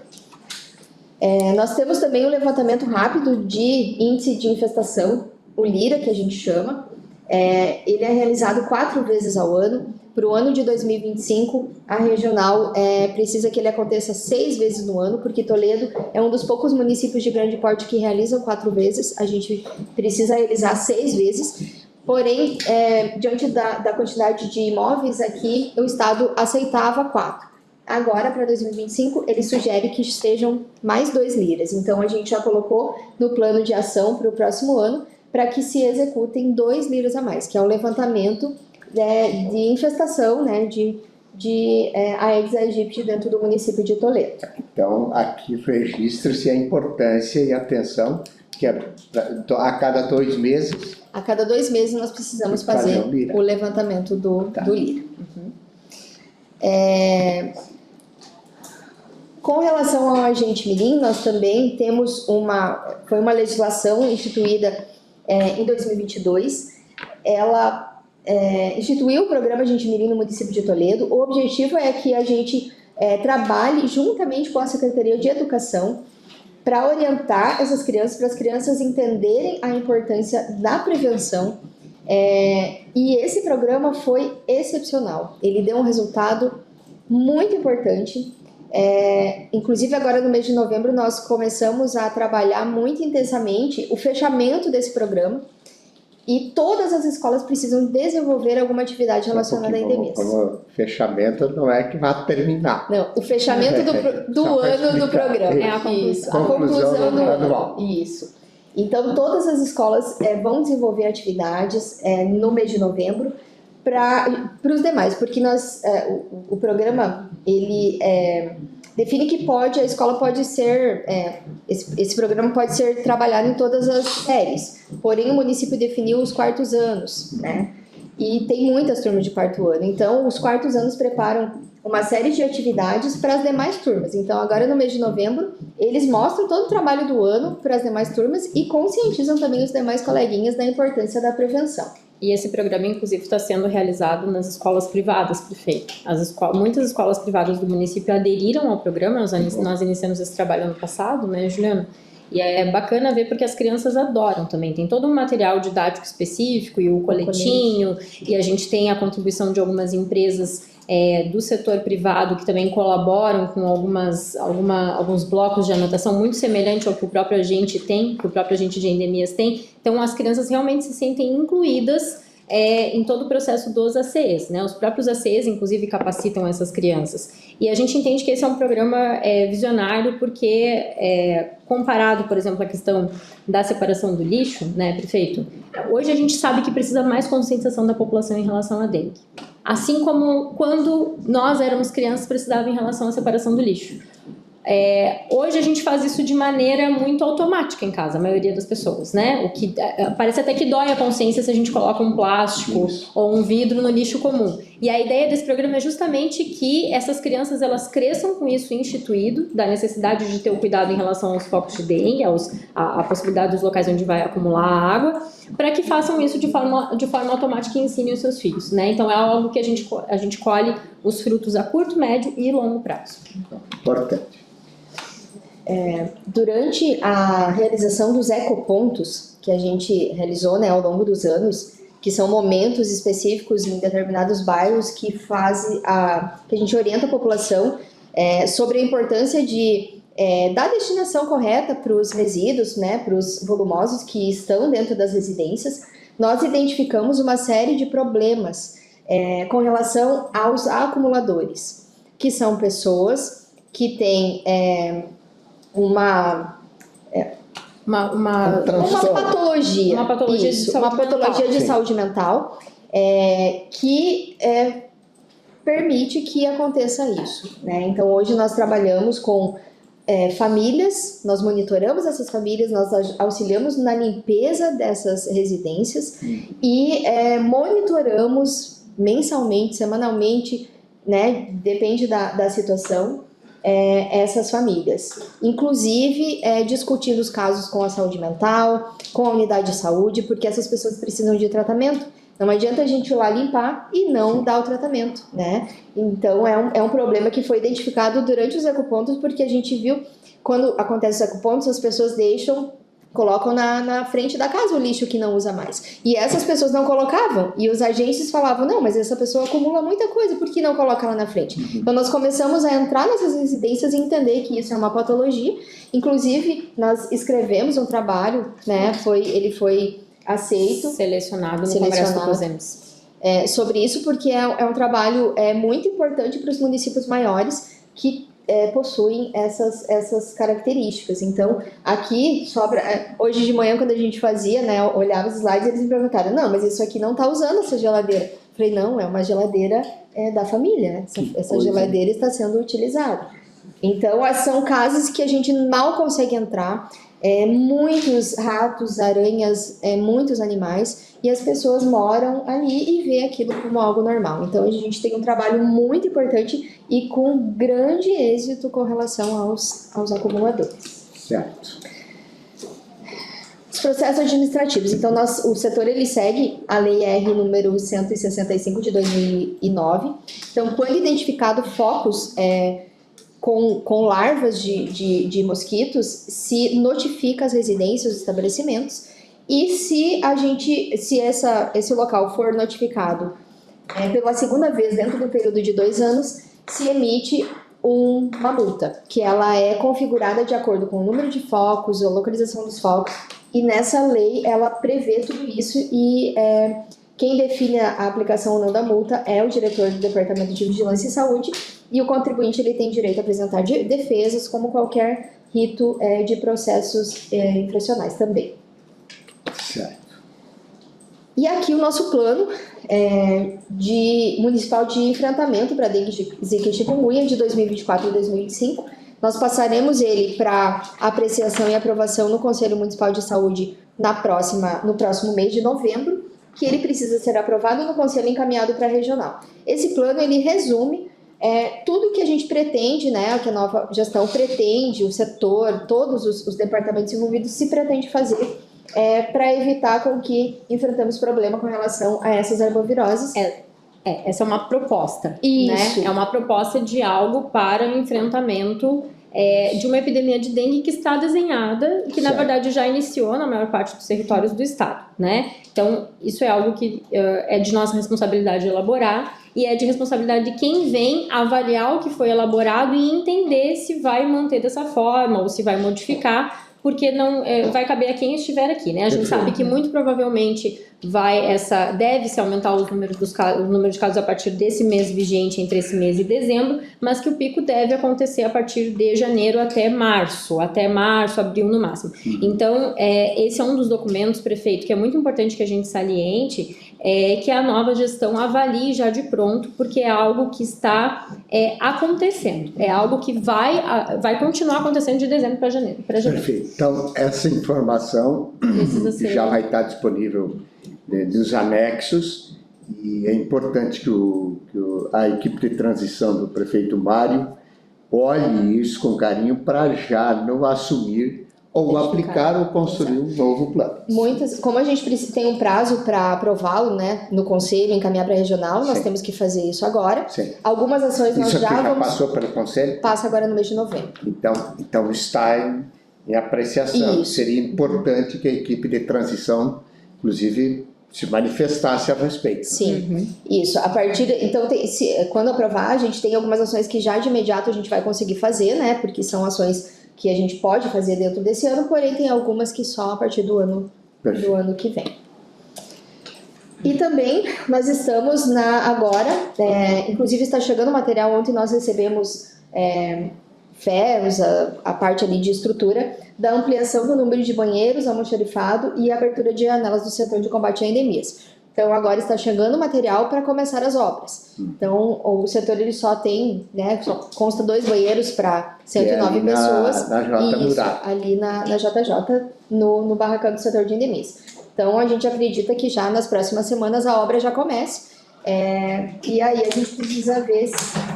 Nós temos também o levantamento rápido de índice de infestação, o LIRA, que a gente chama. Ele é realizado 4 vezes ao ano. Para o ano de 2025, a regional precisa que ele aconteça 6 vezes no ano, porque Toledo é um dos poucos municípios de grande porte que realizam 4 vezes, a gente precisa realizar 6 vezes, porém, diante da quantidade de imóveis aqui, o Estado aceitava 4. Agora, para 2025, ele sugere que sejam mais 2 liras, então a gente já colocou no plano de ação para o próximo ano, para que se executem 2 liras a mais, que é um levantamento de infestação, de Aedes aegypti dentro do município de Toledo. Então, aqui registra-se a importância e atenção que a cada 2 meses... A cada 2 meses nós precisamos fazer o levantamento do LIRA. Com relação ao agente mirim, nós também temos foi uma legislação instituída em 2022. Ela instituiu o programa Agente Mirim no município de Toledo. O objetivo é que a gente trabalhe juntamente com a Secretaria de Educação para orientar essas crianças, para as crianças entenderem a importância da prevenção. E esse programa foi excepcional. Ele deu um resultado muito importante. Inclusive agora no mês de novembro nós começamos a trabalhar muito intensamente o fechamento desse programa. E todas as escolas precisam desenvolver alguma atividade relacionada a endemias. O fechamento não é que vai terminar. Não, o fechamento do ano do programa. É a conclusão. A conclusão do anual. Isso. Então, todas as escolas vão desenvolver atividades no mês de novembro para os demais, porque o programa, ele define que a escola pode ser, esse programa pode ser trabalhado em todas as séries, porém o município definiu os 4º anos, e tem muitas turmas de 4º ano, então os 4º anos preparam uma série de atividades para as demais turmas. Então agora no mês de novembro, eles mostram todo o trabalho do ano para as demais turmas e conscientizam também os demais coleguinhas da importância da prevenção. E esse programa, inclusive, está sendo realizado nas escolas privadas, prefeito. Muitas escolas privadas do município aderiram ao programa, nós iniciamos esse trabalho ano passado, né, Juliana? E é bacana ver porque as crianças adoram também. Tem todo um material didático específico e o coletinho, e a gente tem a contribuição de algumas empresas do setor privado que também colaboram com alguns blocos de anotação muito semelhante ao que o próprio agente tem, que o próprio agente de endemias tem. Então as crianças realmente se sentem incluídas em todo o processo dos ACEs, né? Os próprios ACEs, inclusive, capacitam essas crianças. E a gente entende que esse é um programa visionário porque, comparado, por exemplo, à questão da separação do lixo, né, prefeito? Hoje a gente sabe que precisa mais conscientização da população em relação à dengue. Assim como quando nós éramos crianças precisava em relação à separação do lixo. Hoje a gente faz isso de maneira muito automática em casa, a maioria das pessoas, né? O que parece até que dói a consciência se a gente coloca um plástico ou um vidro no lixo comum. E a ideia desse programa é justamente que essas crianças elas cresçam com isso instituído, da necessidade de ter o cuidado em relação aos focos de dengue, a possibilidade dos locais onde vai acumular água, para que façam isso de forma automática e ensinem os seus filhos, né? Então é algo que a gente colhe os frutos a curto, médio e longo prazo. Importante. Durante a realização dos ecopontos, que a gente realizou, né, ao longo dos anos, que são momentos específicos em determinados bairros que que a gente orienta a população sobre a importância da destinação correta para os resíduos, né, para os volumosos que estão dentro das residências. Nós identificamos uma série de problemas com relação aos acumuladores, que são pessoas que têm uma patologia. Uma patologia de saúde uma patologia mental. de saúde mental que permite que aconteça isso, né? Então, hoje nós trabalhamos com famílias, nós monitoramos essas famílias, nós auxiliamos na limpeza dessas residências e monitoramos mensalmente, semanalmente, né? Depende da situação, essas famílias. Inclusive, discutindo os casos com a saúde mental, com a unidade de saúde, porque essas pessoas precisam de tratamento. Não adianta a gente ir lá limpar e não dar o tratamento, né? Então, é um problema que foi identificado durante os ecopontos, porque a gente viu, quando acontece os ecopontos, as pessoas colocam na frente da casa o lixo que não usa mais. E essas pessoas não colocavam, e os agentes falavam, não, mas essa pessoa acumula muita coisa, por que não coloca ela na frente? Então, nós começamos a entrar nessas residências e entender que isso é uma patologia. Inclusive, nós escrevemos um trabalho, né? Ele foi aceito, Selecionado no Congresso do COSEMS. Sobre isso, porque é um trabalho muito importante para os municípios maiores que possuem essas características. Então, aqui sobra. Hoje de manhã, quando a gente fazia, né, olhava os slides, eles me perguntaram: não, mas isso aqui não está usando essa geladeira. Eu falei: não, é uma geladeira da família. Essa geladeira está sendo utilizada. Então, são casos que a gente mal consegue entrar. Muitos ratos, aranhas, muitos animais, e as pessoas moram ali e vê aquilo como algo normal. Então a gente tem um trabalho muito importante e com grande êxito com relação aos acumuladores. Certo. Os processos administrativos. Então o setor ele segue a Lei R número 165 de 2009. Então, quando identificado focos com larvas de mosquitos, se notifica as residências, os estabelecimentos, e se esse local for notificado pela segunda vez dentro do período de 2 anos, se emite uma multa, que ela é configurada de acordo com o número de focos, a localização dos focos, e nessa lei ela prevê tudo isso e quem define a aplicação ou não da multa é o diretor do Departamento de Vigilância e Saúde, e o contribuinte ele tem direito a apresentar defesas, como qualquer rito de processos infracionais também. Certo. E aqui o nosso plano municipal de enfrentamento para dengue, zika e chikungunya de 2024 e 2025. Nós passaremos ele para apreciação e aprovação no Conselho Municipal de Saúde no próximo mês de novembro, que ele precisa ser aprovado no Conselho e encaminhado para a regional. Esse plano ele resume tudo que a gente pretende, né, que a nova gestão pretende, o setor, todos os departamentos envolvidos se pretende fazer para evitar com que enfrentamos problema com relação a essas arboviroses. Essa é uma proposta, Isso. né? É uma proposta de algo para o enfrentamento de uma epidemia de dengue que está desenhada e que, na verdade, já iniciou na maior parte dos territórios do estado, né? Então, isso é algo que é de nossa responsabilidade elaborar e é de responsabilidade de quem vem avaliar o que foi elaborado e entender se vai manter dessa forma ou se vai modificar, porque não vai caber a quem estiver aqui, né? A gente sabe que muito provavelmente deve-se aumentar o número de casos a partir desse mês vigente, entre esse mês e dezembro, mas que o pico deve acontecer a partir de janeiro até março, abril no máximo. Então, esse é um dos documentos, prefeito, que é muito importante que a gente saliente, que a nova gestão avalie já de pronto, porque é algo que está acontecendo, é algo que vai continuar acontecendo de dezembro para janeiro. Perfeito. Então, essa informação já vai estar disponível nos anexos, e é importante que a equipe de transição do prefeito Mário olhe isso com carinho para já não assumir ou aplicar ou construir um novo plano. Muitas, como a gente tem um prazo para aprová-lo, né, no conselho, encaminhar para regional, nós Sim. temos que fazer isso agora. Sim. Algumas ações nós Isso aqui já já vamos... passou pelo conselho? Passa agora no mês de novembro. Então está em apreciação. Isso. Seria importante que a equipe de transição, inclusive, se manifestasse a respeito. Sim, isso. A partir então, quando aprovar, a gente tem algumas ações que já de imediato a gente vai conseguir fazer, né? Porque são ações que a gente pode fazer dentro desse ano, porém tem algumas que só a partir do ano que vem. E também nós estamos agora, inclusive está chegando material, ontem nós recebemos ferros, a parte ali de estrutura, da ampliação do número de banheiros, almoxarifado e abertura de janelas do setor de combate a endemias. Então agora está chegando material para começar as obras. Então o setor ele só tem, né, só consta 2 banheiros para 109 pessoas. Na J. Isso, Murat. ali na JJ, no barracão do setor de endemias. Então a gente acredita que já nas próximas semanas a obra já comece. E aí a gente precisa ver,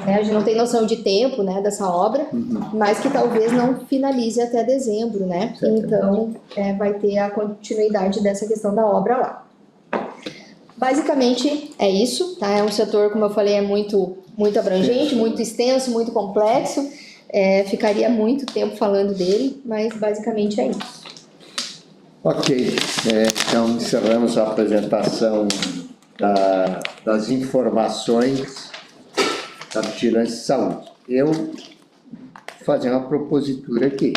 né, a gente não tem noção de tempo, né, dessa obra, mas que talvez não finalize até dezembro, né? Então vai ter a continuidade dessa questão da obra lá. Basicamente é isso, tá? É um setor, como eu falei, é muito abrangente, muito extenso, muito complexo. Ficaria muito tempo falando dele, mas basicamente é isso. Ok, então encerramos a apresentação das informações da Vigilância de Saúde. Eu vou fazer uma propositura aqui.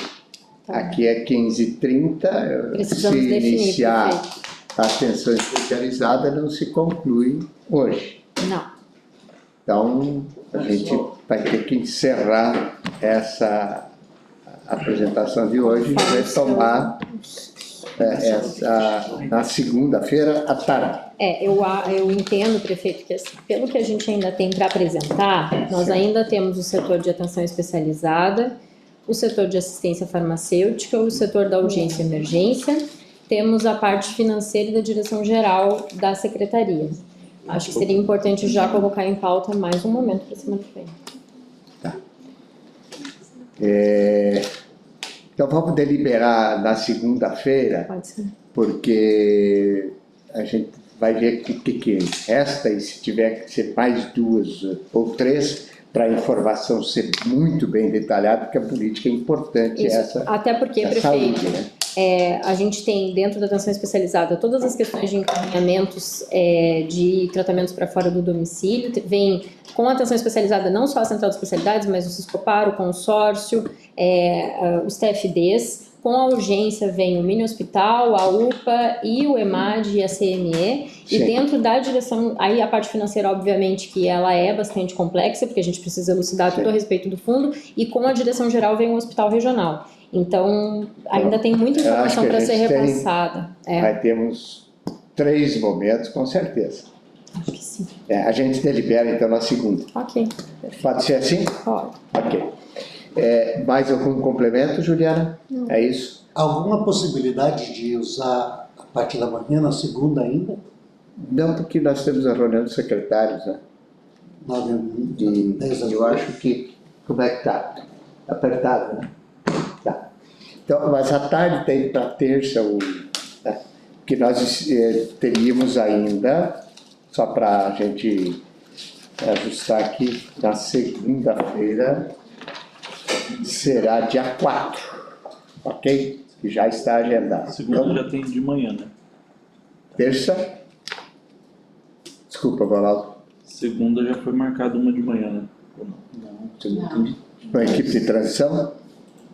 Tá. Aqui é 15h30, Precisamos se definir, iniciar prefeito. a atenção especializada, não se conclui hoje. Não. Então, a gente vai ter que encerrar essa apresentação de hoje e retomar na segunda-feira à tarde. Eu entendo, prefeito, que assim, pelo que a gente ainda tem para apresentar, nós ainda temos o setor de atenção especializada, o setor de assistência farmacêutica, o setor da urgência e emergência, temos a parte financeira e da direção geral da secretaria. Acho que seria importante já colocar em pauta mais um momento para semana que vem. Tá. Então vamos deliberar na segunda-feira, Pode ser. porque a gente vai ver o que resta e se tiver que ser mais 2 ou 3 para a informação ser muito bem detalhada, porque a política é importante. Isso. Essa. Até porque, da prefeito, saúde, né? a gente tem dentro da atenção especializada todas as questões de encaminhamentos de tratamentos para fora do domicílio. Vem com a atenção especializada não só a Central de Especialidades, mas o Siscopar, o consórcio, os TFDs. Com a urgência vem o mini hospital, a UPA e o EMAD e a CME. E Sim. dentro da direção, aí a parte financeira, obviamente, que ela é bastante complexa, porque a gente precisa elucidar Sim. tudo a respeito do fundo. E com a direção geral vem o hospital regional. Então, ainda tem muita eu acho informação que a para ser gente tem- repassada. Vai termos 3 momentos, com certeza. Acho que sim. A gente delibera então na segunda. Ok, Pode ser assim? pode. Ok. Mais algum complemento, Juliana? Não. É isso? Alguma possibilidade de usar a parte da manhã na segunda ainda? Não, porque nós temos a reunião dos secretários, né? 10 Eu acho que... Como é que tá? Apertado, né? Tá. Então, mas à tarde tem para terça, né? Que nós teríamos ainda, só para a gente ajustar aqui, na segunda-feira, será dia 4, ok? Que já está agendado. Segunda Então, já tem de manhã, né? terça, desculpa, Ronaldo, Segunda já foi marcada uma de manhã, né? Ou não? com a equipe de transição?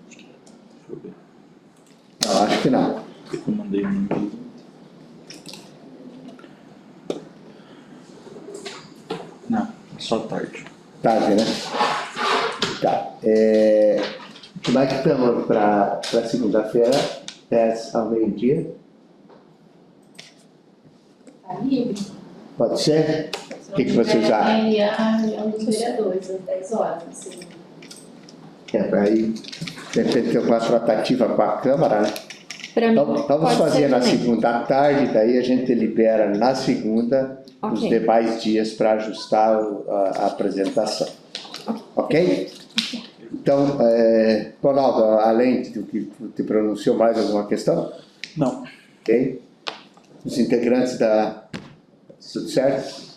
Deixa eu ver. Não, acho que não. O que eu mandei no e-mail? Não, só tarde. Tarde, né? Tá. Como é que estamos para segunda-feira? 10 ao meio-dia? Tá livre. Pode ser? O que vocês acham? Amanhã, a reunião dos vereadores, às 10 horas, na segunda. Aí, depende de uma tratativa com a Câmara, né? Para mim, Então, vamos pode fazer ser na também. segunda à tarde, daí a gente libera na segunda os Ok. demais dias para ajustar a apresentação. Ok? Então, Ronaldo, além do que te pronunciou, mais alguma questão? Não. Ok. Os integrantes da... Tudo certo?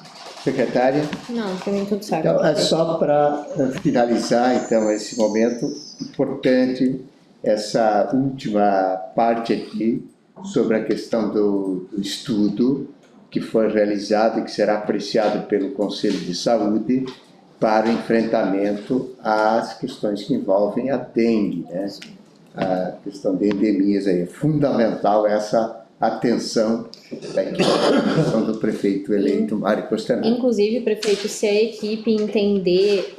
Secretária? Não, para mim tudo certo. Então, é só para finalizar, então, esse momento importante, essa última parte aqui, sobre a questão do estudo que foi realizado e que será apreciado pelo Conselho de Saúde para o enfrentamento às questões que envolvem a dengue, né? A questão de endemias aí. É fundamental essa atenção da equipe do prefeito eleito Mário Costanaro. Inclusive, prefeito, se a equipe entender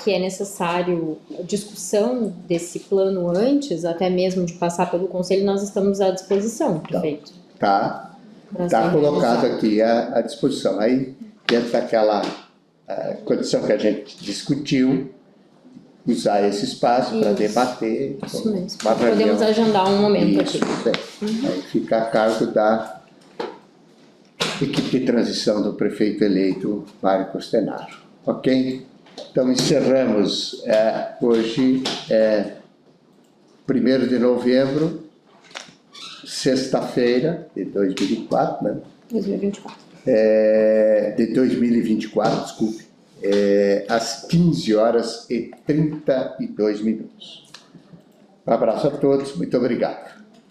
que é necessário discussão desse plano antes, até mesmo de passar pelo conselho, nós estamos à disposição, prefeito. Tá colocado aqui à disposição. Aí, dentro daquela condição que a gente discutiu, usar esse espaço para debater. Isso mesmo. Uma reunião. Podemos agendar um momento Isso, aqui. Aí fica a cargo da equipe de transição do prefeito eleito Mário Costanaro. Ok? Então encerramos hoje, 1º de novembro, sexta-feira de 2004, né? 2024. De 2024, desculpe, às 15h32. Um abraço a todos, muito obrigado.